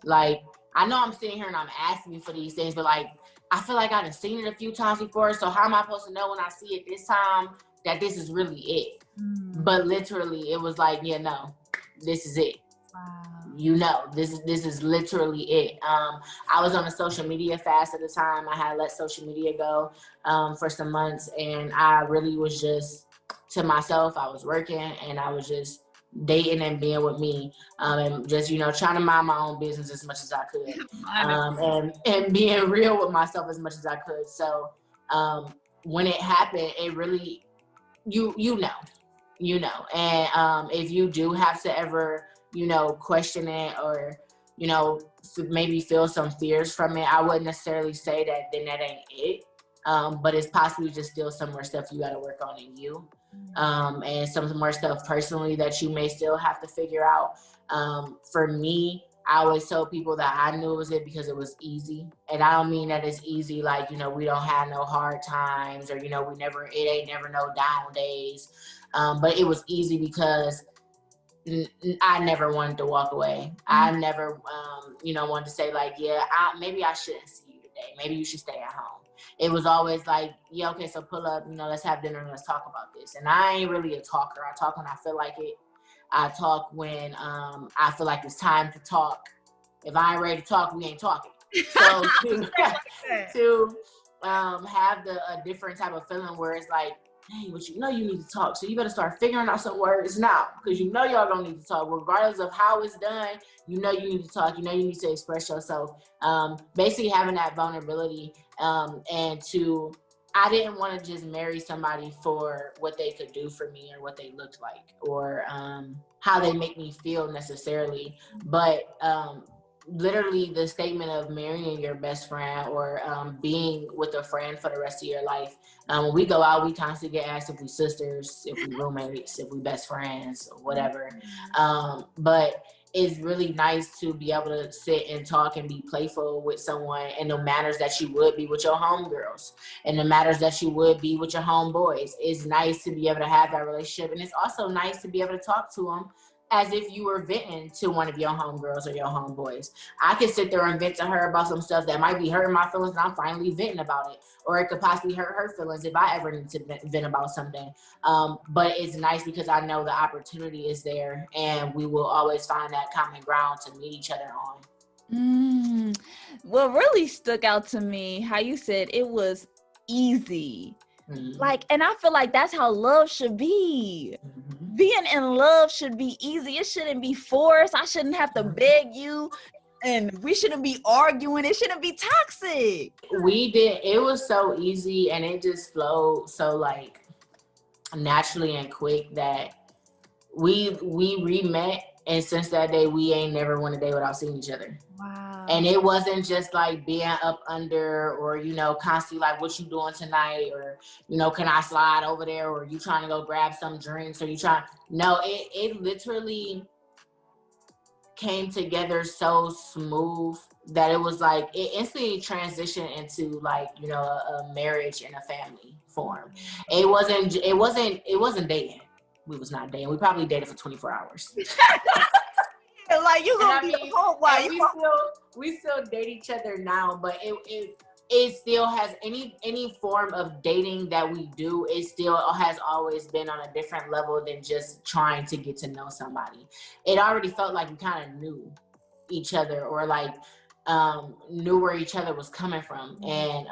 Like, I know I'm sitting here and I'm asking you for these things, but like, I feel like I've seen it a few times before. So how am I supposed to know when I see it this time that this is really it? But literally, it was like, yeah, no, this is it. Wow. This is literally it. I was on a social media fast at the time. I had let social media go for some months, and I really was just to myself. I was working, and I was just dating and being with me, and just, you know, trying to mind my own business as much as I could, and being real with myself as much as I could. So when it happened, it really, you know, and if you do have to ever, you know, question it, or, you know, maybe feel some fears from it, I wouldn't necessarily say that then that ain't it. But it's possibly just still some more stuff you got to work on in you, and some more stuff personally that you may still have to figure out. For me, I always tell people that I knew it was it because it was easy. And I don't mean that it's easy like, you know, we don't have no hard times, or, you know, it ain't never no down days. But it was easy because I never wanted to walk away. I never, you know, wanted to say like, yeah, maybe I shouldn't see you today. Maybe you should stay at home. It was always like, yeah, okay, so pull up, you know, let's have dinner and let's talk about this. And I ain't really a talker. I talk when I feel like it. I talk when I feel like it's time to talk. If I ain't ready to talk, we ain't talking. So to have a different type of feeling where it's like, hey, but you know you need to talk, so you better start figuring out some words now, because you know y'all gonna need to talk regardless of how it's done. You know you need to talk, you know you need to express yourself. Basically having that vulnerability, and I didn't want to just marry somebody for what they could do for me or what they looked like, or how they make me feel necessarily, but literally the statement of marrying your best friend, or being with a friend for the rest of your life. When we go out, we constantly get asked if we sisters, if we roommates, if we best friends, or whatever. But it's really nice to be able to sit and talk and be playful with someone in the matters that you would be with your homegirls, and the matters that you would be with your homeboys. It's nice to be able to have that relationship. And it's also nice to be able to talk to them as if you were venting to one of your homegirls or your homeboys. I could sit there and vent to her about some stuff that might be hurting my feelings, and I'm finally venting about it. Or it could possibly hurt her feelings if I ever need to vent about something. But it's nice because I know the opportunity is there, and we will always find that common ground to meet each other on. What really stuck out to me, how you said it was easy. Like, and I feel like that's how love should be. Being in love should be easy. It shouldn't be forced. I shouldn't have to beg you, and we shouldn't be arguing. It shouldn't be toxic. It was so easy, and it just flowed so like naturally and quick that we re-met, and since that day we ain't never went a day without seeing each other. Wow. And it wasn't just like being up under, or, you know, constantly like, what you doing tonight, or, you know, can I slide over there, or you trying to go grab some drinks, or you trying. No, it literally came together so smooth that it was like it instantly transitioned into like, you know, a marriage and a family form. It wasn't dating. We was not dating. We probably dated for 24 hours. Like, you gonna be the whole wife. We still date each other now, but it still has any form of dating that we do, it still has always been on a different level than just trying to get to know somebody. It already felt like we kind of knew each other, or like knew where each other was coming from. And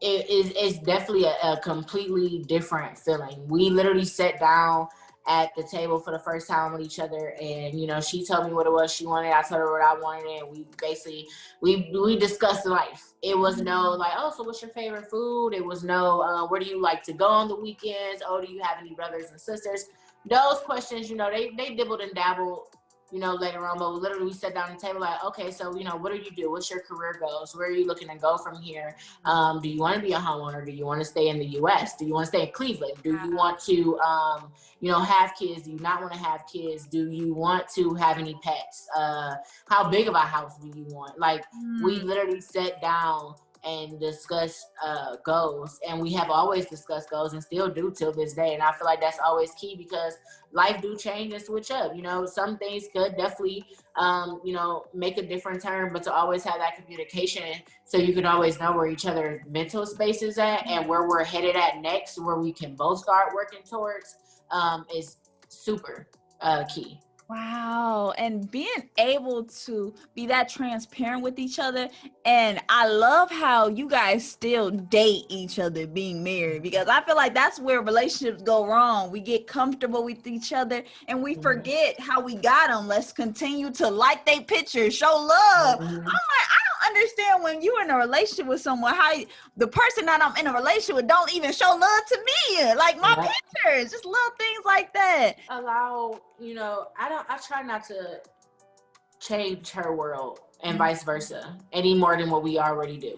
it's definitely a completely different feeling. We literally sat down at the table for the first time with each other, and, you know, she told me what it was she wanted, I told her what I wanted, and we basically we discussed life. It was no like, oh, so what's your favorite food? It was no where do you like to go on the weekends? Oh, do you have any brothers and sisters? Those questions, you know, they dibbled and dabbled, you know, later on, but literally we sat down at the table like, okay, so, you know, what do you do? What's your career goals? Where are you looking to go from here? Do you want to be a homeowner? Do you want to stay in the U.S.? Do you want to stay in Cleveland? Do you want to, you know, have kids? Do you not want to have kids? Do you want to have any pets? How big of a house do you want? Like, we literally sat down and discuss goals, and we have always discussed goals and still do till this day. And I feel like that's always key, because life do change and switch up. You know, some things could definitely you know, make a different turn, but to always have that communication, so you can always know where each other's mental space is at and where we're headed at next, where we can both start working towards, is super key. Wow. And being able to be that transparent with each other. And I love how you guys still date each other being married, because I feel like that's where relationships go wrong. We get comfortable with each other and we forget how we got them. Let's continue to like their pictures, show love. I'm like, I don't understand when you're in a relationship with someone, how the person that I'm in a relationship with don't even show love to me. Like my pictures, just little things like that. Allow, I try not to change her world and vice versa any more than what we already do.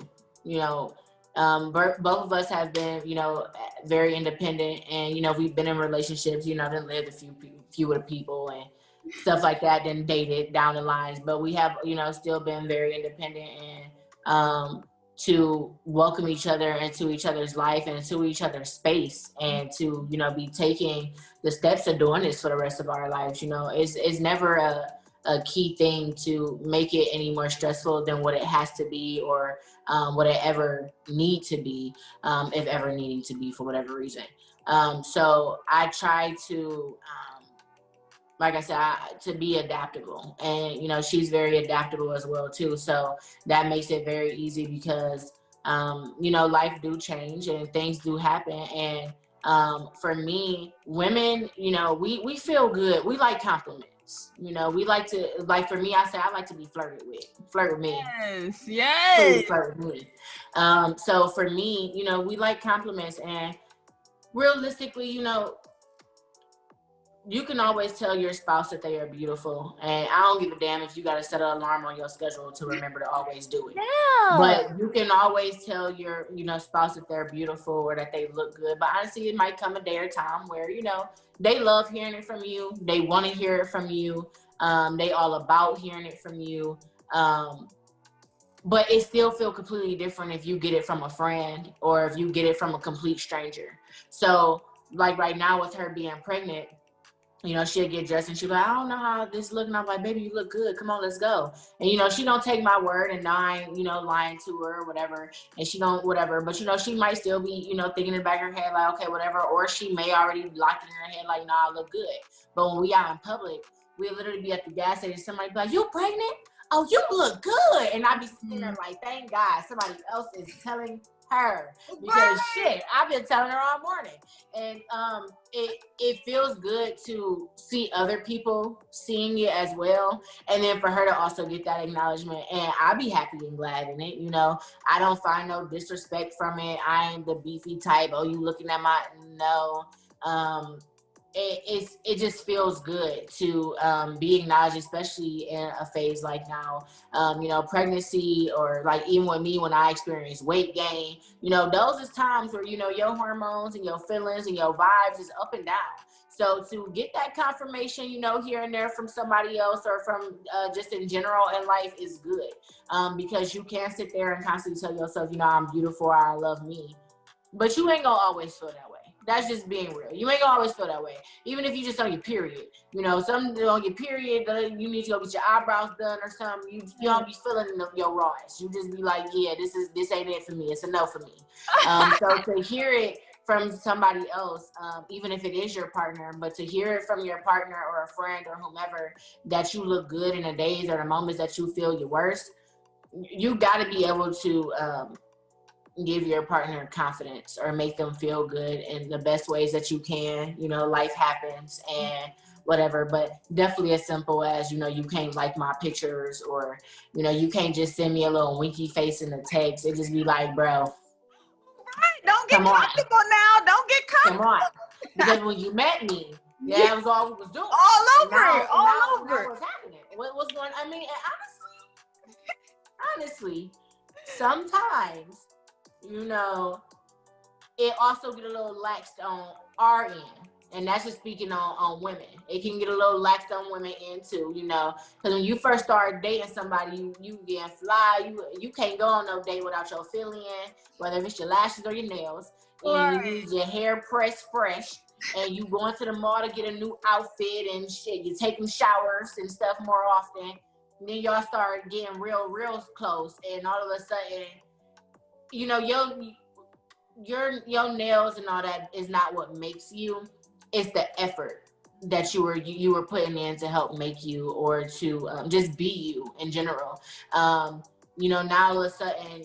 Both of us have been, very independent, and we've been in relationships, then lived few with people and stuff like that, then dated down the lines, but we have, still been very independent, and to welcome each other into each other's life and into each other's space, and to be taking the steps of doing this for the rest of our lives. It's never a key thing to make it any more stressful than what it has to be, or what it ever need to be, if ever needing to be for whatever reason. So I try to, like I said, to be adaptable, and she's very adaptable as well too. So that makes it very easy, because life do change and things do happen. And for me, women, we feel good. We like compliments. We like to, like, for me, I say I like to be flirted with. Flirt with me. Yes. Please flirt with me. So for me, we like compliments, and realistically, you can always tell your spouse that they are beautiful, and I don't give a damn if you got to set an alarm on your schedule to remember to always do it. Yeah. But you can always tell your, spouse that they're beautiful or that they look good. But honestly, it might come a day or time where, they love hearing it from you. They want to hear it from you. They all about hearing it from you. But it still feel completely different if you get it from a friend or if you get it from a complete stranger. So like right now with her being pregnant, she'll get dressed and she'll be like, I don't know how this look. And I'm like, baby, you look good. Come on, let's go. And, she don't take my word, and I ain't, lying to her or whatever. And she don't, whatever. But, she might still be, thinking in the back of her head, like, okay, whatever. Or she may already lock it in her head, like, nah, I look good. But when we out in public, we'll literally be at the gas station. Somebody be like, you pregnant? Oh, you look good. And I be sitting there like, thank God somebody else is telling her, because shit, I've been telling her all morning. And it feels good to see other people seeing it as well, and then for her to also get that acknowledgement, and I'll be happy and glad in it. I don't find no disrespect from it. I ain't the beefy type, oh, you looking at my, no. It just feels good to be acknowledged, especially in a phase like now. Pregnancy, or like even with me when I experience weight gain, those is times where, your hormones and your feelings and your vibes is up and down. So to get that confirmation, here and there from somebody else, or from just in general in life, is good, because you can't sit there and constantly tell yourself, I'm beautiful, or I love me, but you ain't gonna always feel that way. That's just being real. You ain't gonna always feel that way. Even if you just on your period. Something on your period, you need to go get your eyebrows done or something. You don't be feeling your rawest. You just be like, yeah, this ain't it for me. It's a no for me. So to hear it from somebody else, even if it is your partner, but to hear it from your partner or a friend or whomever, that you look good in the days or the moments that you feel your worst, you got to be able to give your partner confidence or make them feel good in the best ways that you can. Life happens and whatever, but definitely as simple as, you can't like my pictures, or, you can't just send me a little winky face in the text. It just be like, bro. Right. Don't get comfortable now. Don't get comfortable. Come on. Because when you met me, that was all we was doing. All over. Now what's happening? What's going on? I mean, honestly, sometimes, it also get a little laxed on our end. And that's just speaking on women. It can get a little laxed on women end too, because when you first start dating somebody, you getting fly, you can't go on no date without your fill-in, whether it's your lashes or your nails. And you need your hair pressed fresh, and you going to the mall to get a new outfit and shit. You taking showers and stuff more often. And then y'all start getting real close, and all of a sudden, your nails and all that is not what makes you. It's the effort that you were putting in to help make you, or to just be you in general. You know, now all of a sudden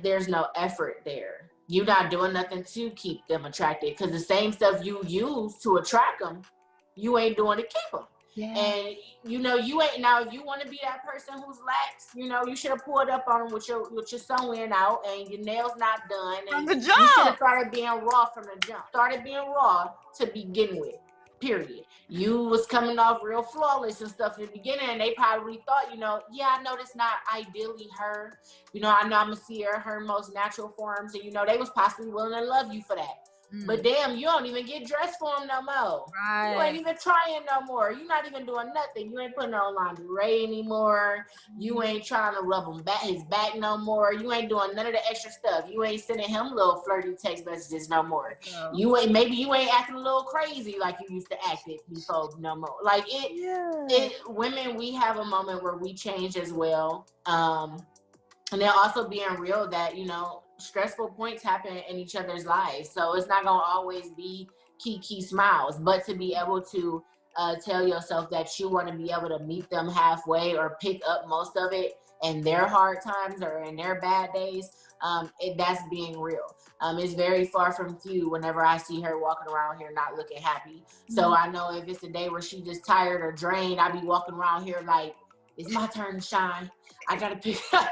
there's no effort there. You're not doing nothing to keep them attracted, because the same stuff you use to attract them, you ain't doing to keep them. Yeah. And you know, you ain't, now if you want to be that person who's lax, you know, you should have pulled up on them with your sewing out and your nails not done, and From the you should have jump. started being raw from the jump. Started being raw to begin with. Period. You was coming off real flawless and stuff in the beginning, and they probably thought, you know, yeah, I know that's not ideally her. You know, I know I'm gonna see her most natural forms, and you know, they was possibly willing to love you for that. But damn, you don't even get dressed for them no more. Right. You ain't even trying no more. You're not even doing nothing. You ain't putting on lingerie anymore. You ain't trying to rub him back, his back no more. You ain't doing none of the extra stuff. You ain't sending him little flirty text messages no more. No. Maybe you ain't acting a little crazy like you used to act it before no more. Like women, we have a moment where we change as well. And then also being real that, you know, stressful points happen in each other's lives. So it's not going to always be kiki smiles, but to be able to tell yourself that you want to be able to meet them halfway, or pick up most of it in their hard times or in their bad days. That's being real. It's very far from few whenever I see her walking around here not looking happy. So I know if it's a day where she just tired or drained, I be walking around here like, it's my turn to shine. I gotta pick it up.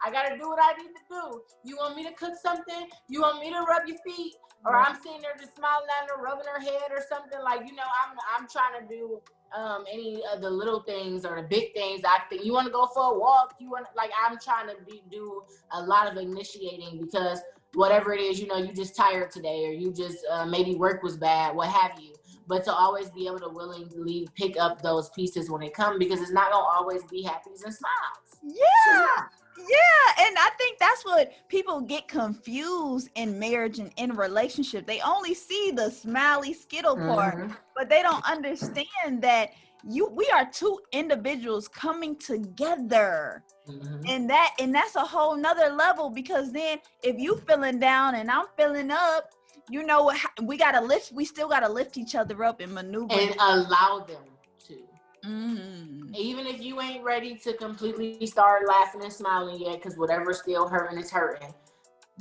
I gotta do what I need to do. You want me to cook something? You want me to rub your feet? Or I'm sitting there just smiling at her, rubbing her head or something. Like, you know, I'm trying to do any of the little things or the big things. I think you want to go for a walk. I'm trying to do a lot of initiating, because whatever it is, you know, you just tired today, or you just maybe work was bad, what have you. But to always be able to willingly pick up those pieces when it comes, because it's not gonna always be happies and smiles. Yeah. Yeah, and I think that's what people get confused in marriage and in relationship. They only see the smiley skittle part, but they don't understand that we are two individuals coming together. And that's a whole nother level, because then if you feeling down and I'm feeling up, you know, we still gotta lift each other up and maneuver and allow them to. Even if you ain't ready to completely start laughing and smiling yet, because whatever's still hurting is hurting,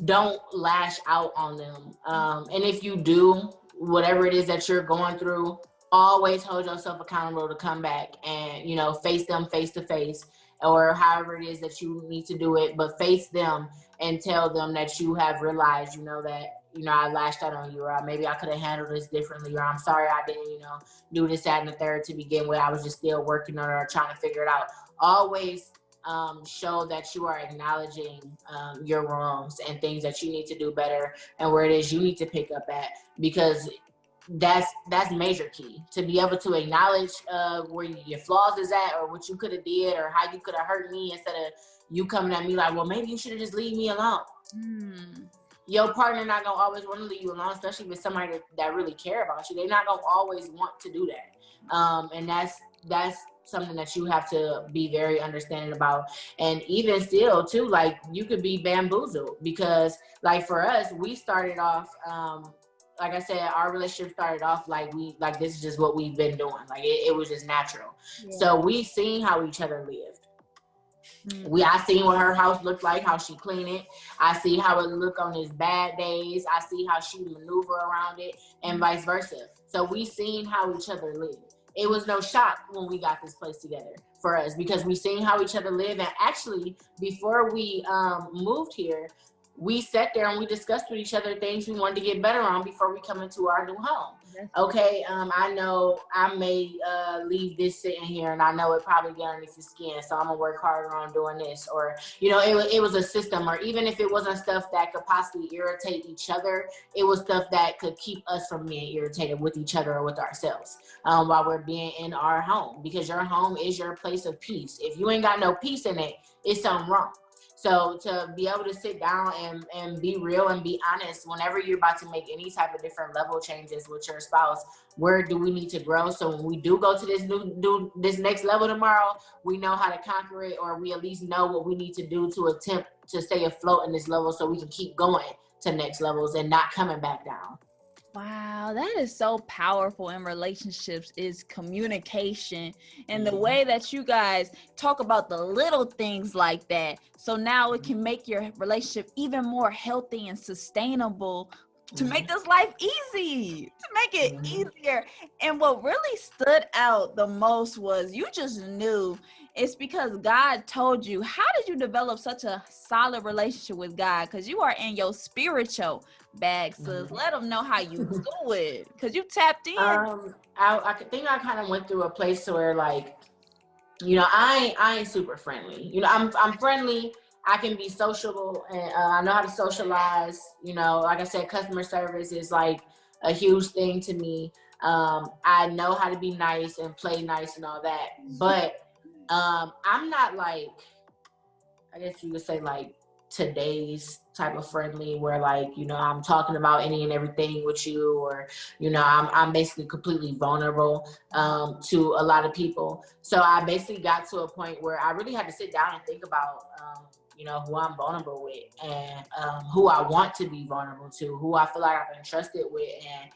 don't lash out on them. And if you do, whatever it is that you're going through, always hold yourself accountable to come back and, you know, face them face to face, or however it is that you need to do it, but face them and tell them that you have realized, you know, that, you know, I lashed out on you, or maybe I could have handled this differently, or I'm sorry I didn't, you know, do this, that, and the third to begin with. I was just still working on it or trying to figure it out. Always show that you are acknowledging your wrongs and things that you need to do better, and where it is you need to pick up at, because that's major key, to be able to acknowledge where your flaws is at, or what you could have did, or how you could have hurt me, instead of you coming at me like, well, maybe you should have just leave me alone. Your partner not gonna always want to leave you alone, especially with somebody that really care about you. They're not gonna always want to do that. And that's something that you have to be very understanding about. And even still too, like, you could be bamboozled, because like for us, we started off, like I said, our relationship started off like this is just what we've been doing. Like it was just natural. Yeah. So we seen how each other lived. I seen what her house looked like, how she cleaned it. I see how it looked on his bad days. I see how she maneuver around it, and vice versa. So we seen how each other lived. It was no shock when we got this place together for us, because we seen how each other live. And actually, before we moved here, we sat there and we discussed with each other things we wanted to get better on before we come into our new home. Okay, I know I may leave this sitting here, and I know it probably get underneath your skin, so I'm gonna work harder on doing this. Or, you know, it was a system. Or even if it wasn't stuff that could possibly irritate each other, it was stuff that could keep us from being irritated with each other or with ourselves while we're being in our home, because your home is your place of peace. If you ain't got no peace in it, it's something wrong. So to be able to sit down and be real and be honest whenever you're about to make any type of different level changes with your spouse, where do we need to grow? So when we do go to this next level tomorrow, we know how to conquer it, or we at least know what we need to do to attempt to stay afloat in this level, so we can keep going to next levels and not coming back down. Wow, that is so powerful in relationships is communication and the way that you guys talk about the little things like that. So now it can make your relationship even more healthy and sustainable to make this life easy, to make it easier. And what really stood out the most was you just knew it's because God told you. How did you develop such a solid relationship with God? Because you are in your spiritual bag, sis. Let them know how you do it, because you tapped in. I think I kind of went through a place where, like, you know, I ain't super friendly. You know, I'm friendly. I can be sociable, and I know how to socialize. You know, like I said, customer service is like a huge thing to me. I know how to be nice and play nice and all that, but I'm not like, I guess you would say, like today's type of friendly, where, like, you know, I'm talking about any and everything with you, or, you know, I'm basically completely vulnerable to a lot of people. So I basically got to a point where I really had to sit down and think about you know, who I'm vulnerable with, and who I want to be vulnerable to, who I feel like I've been trusted with, and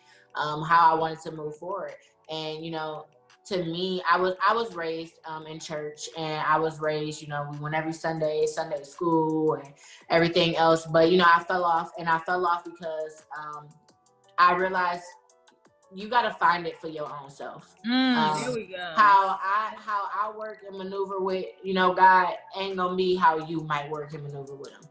how I wanted to move forward. And, you know, to me, I was raised in church, and I was raised, you know, we went every Sunday school and everything else. But, you know, I fell off because I realized you got to find it for your own self. Here we go. How I work and maneuver with, you know, God ain't gonna be how you might work and maneuver with him.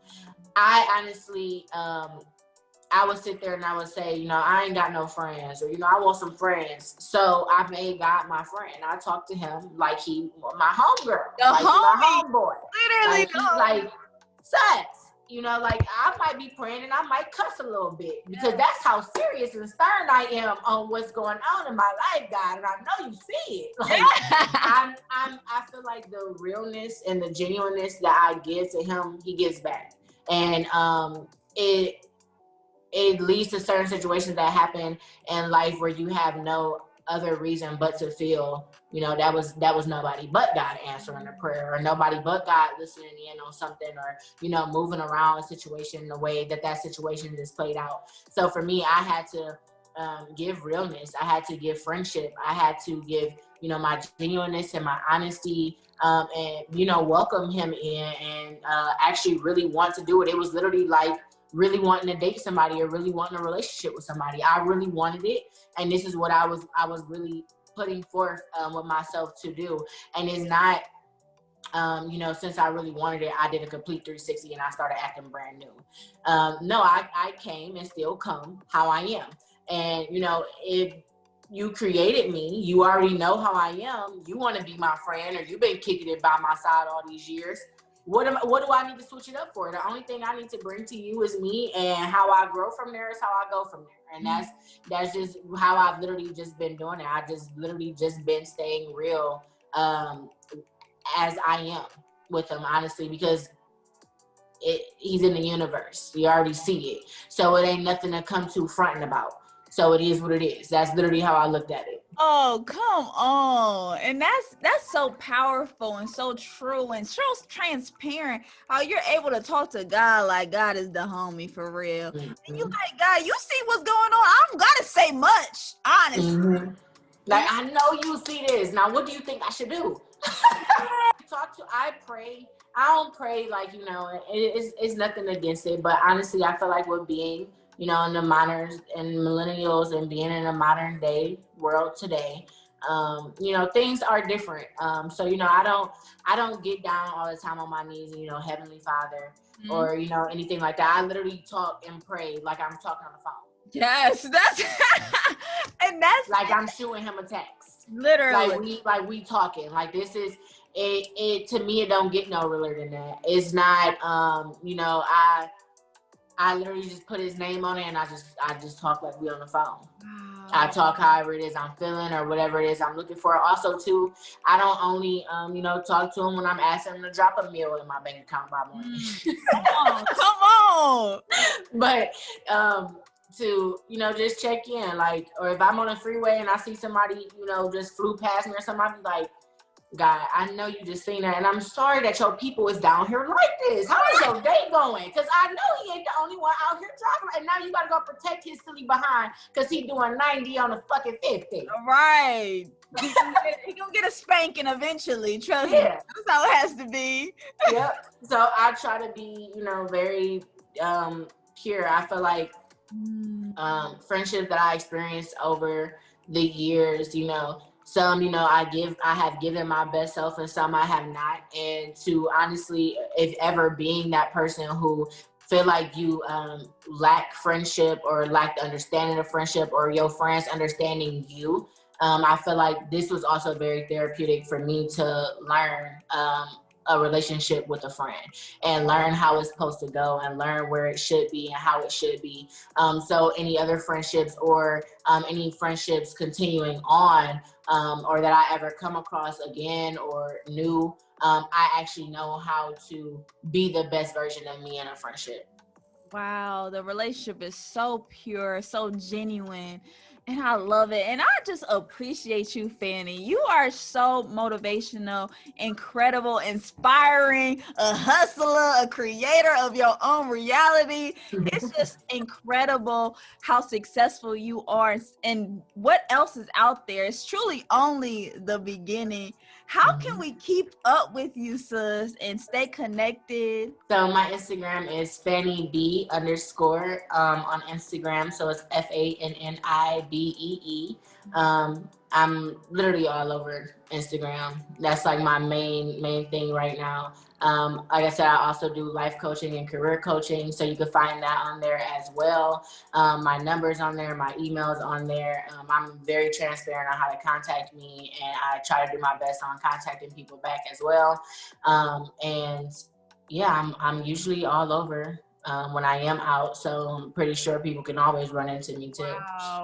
I honestly, I would sit there and I would say, you know, I ain't got no friends, or, you know, I want some friends. So I made God my friend. I talked to him like he my homegirl, like my homeboy. Literally, like, he's like, sus. You know, like, I might be praying and I might cuss a little bit, because that's how serious and stern I am on what's going on in my life, God. And I know you see it. Like, I feel like the realness and the genuineness that I give to him, he gives back. And it leads to certain situations that happen in life where you have no other reason but to feel, you know, that was nobody but God answering a prayer, or nobody but God listening in on something, or, you know, moving around a situation in the way that situation is played out. So for me, I had to give realness. I had to give friendship. I had to give, you know, my genuineness and my honesty, and, you know, welcome him in, and actually really want to do it. It was literally like really wanting to date somebody, or really wanting a relationship with somebody. I really wanted it, and this is what I was really putting forth with myself to do. And it's not, you know, since I really wanted it, I did a complete 360 and I started acting brand new. No, I came and still come how I am. And, you know, if you created me, you already know how I am. You want to be my friend, or you've been kicking it by my side all these years. What do I need to switch it up for? The only thing I need to bring to you is me, and how I grow from there is how I go from there. And that's just how I've literally just been doing it. I just literally just been staying real as I am with him, honestly, because he's in the universe. You already see it. So it ain't nothing to come too fronting about. So it is what it is. That's literally how I looked at it. Oh, come on. And that's so powerful and so true and so transparent, how you're able to talk to God like God is the homie for real. And you like, God, you see what's going on. I don't gotta say much, honestly. Like, I know you see this. Now, what do you think I should do? I pray. I don't pray like, you know, it's nothing against it. But honestly, I feel like with being, you know, in the modern and millennials, and being in a modern day world today, you know, things are different. So, you know, I don't get down all the time on my knees, you know, Heavenly Father, or, you know, anything like that. I literally talk and pray like I'm talking on the phone. Yes, that's and that's like I'm shooting him a text. Literally. Like we talking. Like, this is it to me, it don't get no realer than that. It's not you know, I literally just put his name on it, and I just talk like we on the phone. Wow. I talk however it is I'm feeling, or whatever it is I'm looking for. Also, too, I don't only you know, talk to him when I'm asking him to drop a meal in my bank account by morning. Come on. But to, you know, just check in, like, or if I'm on a freeway and I see somebody, you know, just flew past me or something, I'd be like, guy, I know you just seen that, and I'm sorry that your people is down here like this. How is your day going? Because I know he ain't the only one out here driving, and now you got to go protect his silly behind because he doing 90 on the fucking 50. Right. He gonna get a spanking eventually. Trust me. That's how it has to be. Yep. So I try to be, very pure. I feel like friendships that I experienced over the years, some, I have given my best self, and some I have not. And to honestly, if ever being that person who feel like you lack friendship or lack the understanding of friendship, or your friends understanding you, I feel like this was also very therapeutic for me to learn a relationship with a friend and learn how it's supposed to go and learn where it should be and how it should be. So any other friendships or any friendships continuing on or that I ever come across again or new, I actually know how to be the best version of me in a friendship. Wow, the relationship is so pure, so genuine, and I love it. And I just appreciate you, Fanni. You are so motivational, incredible, inspiring, a hustler, a creator of your own reality. It's just incredible how successful you are and what else is out there. It's truly only the beginning. How can we keep up with you, sis, and stay connected? So my Instagram is FanniB_ on Instagram. So it's FANNIBEE. I'm literally all over Instagram. That's like my main thing right now. Like I said, I also do life coaching and career coaching, so you can find that on there as well. My number's on there, my email's on there. I'm very transparent on how to contact me, and I try to do my best on contacting people back as well. And yeah, I'm usually all over when I am out, so I'm pretty sure people can always run into me too.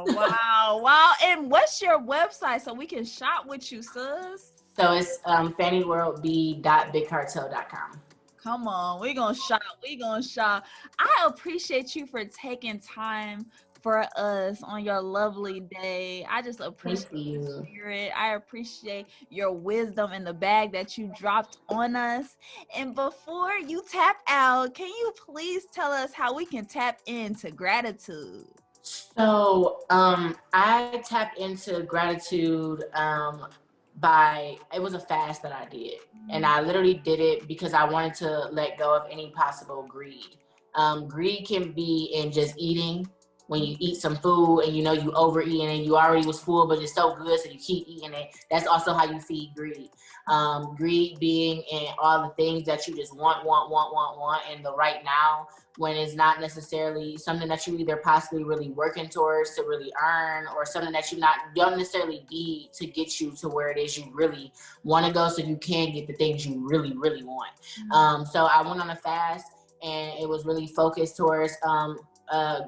Wow. And what's your website so we can shop with you, sis? So it's fannyworldb.bigcartel.com. Come on, we're gonna shop. I appreciate you for taking time for us on your lovely day. I just appreciate your spirit. I appreciate your wisdom and the bag that you dropped on us. And before you tap out, can you please tell us how we can tap into gratitude? So I tapped into gratitude it was a fast that I did. And I literally did it because I wanted to let go of any possible greed. Greed can be in just eating. When you eat some food and you overeat and you already was full, but it's so good, so you keep eating it. That's also how you feed greed. Greed being in all the things that you just want in the right now, when it's not necessarily something that you either possibly really working towards to really earn, or something that you don't necessarily need to get you to where it is you really want to go, so you can get the things you really, really want. So I went on a fast, and it was really focused towards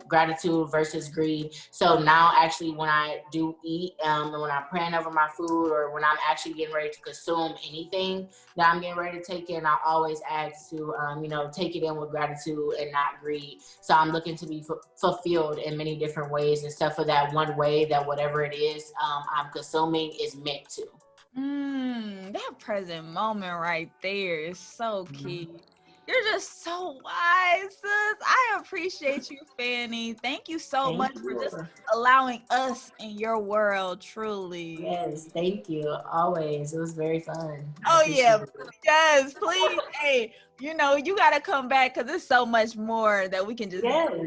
gratitude versus greed. So now actually when I do eat and when I'm praying over my food, or when I'm actually getting ready to consume anything that I'm getting ready to take in, I always ask to take it in with gratitude and not greed. So I'm looking to be fulfilled in many different ways, except for that one way that whatever it is I'm consuming is meant to. That present moment right there is so key. You're just so wise, sis. I appreciate you, Fanni. Thank you so much for just allowing us in your world, truly. Yes, thank you. Always. It was very fun. Oh, yeah. Yes, please. Hey, you got to come back because there's so much more that we can just do.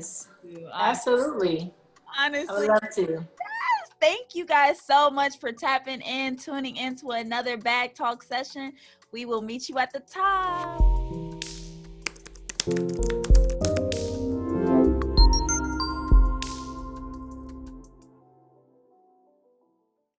Absolutely. Honestly. I would love to. Yes. Thank you guys so much for tapping in, tuning into another Bag Talk session. We will meet you at the top.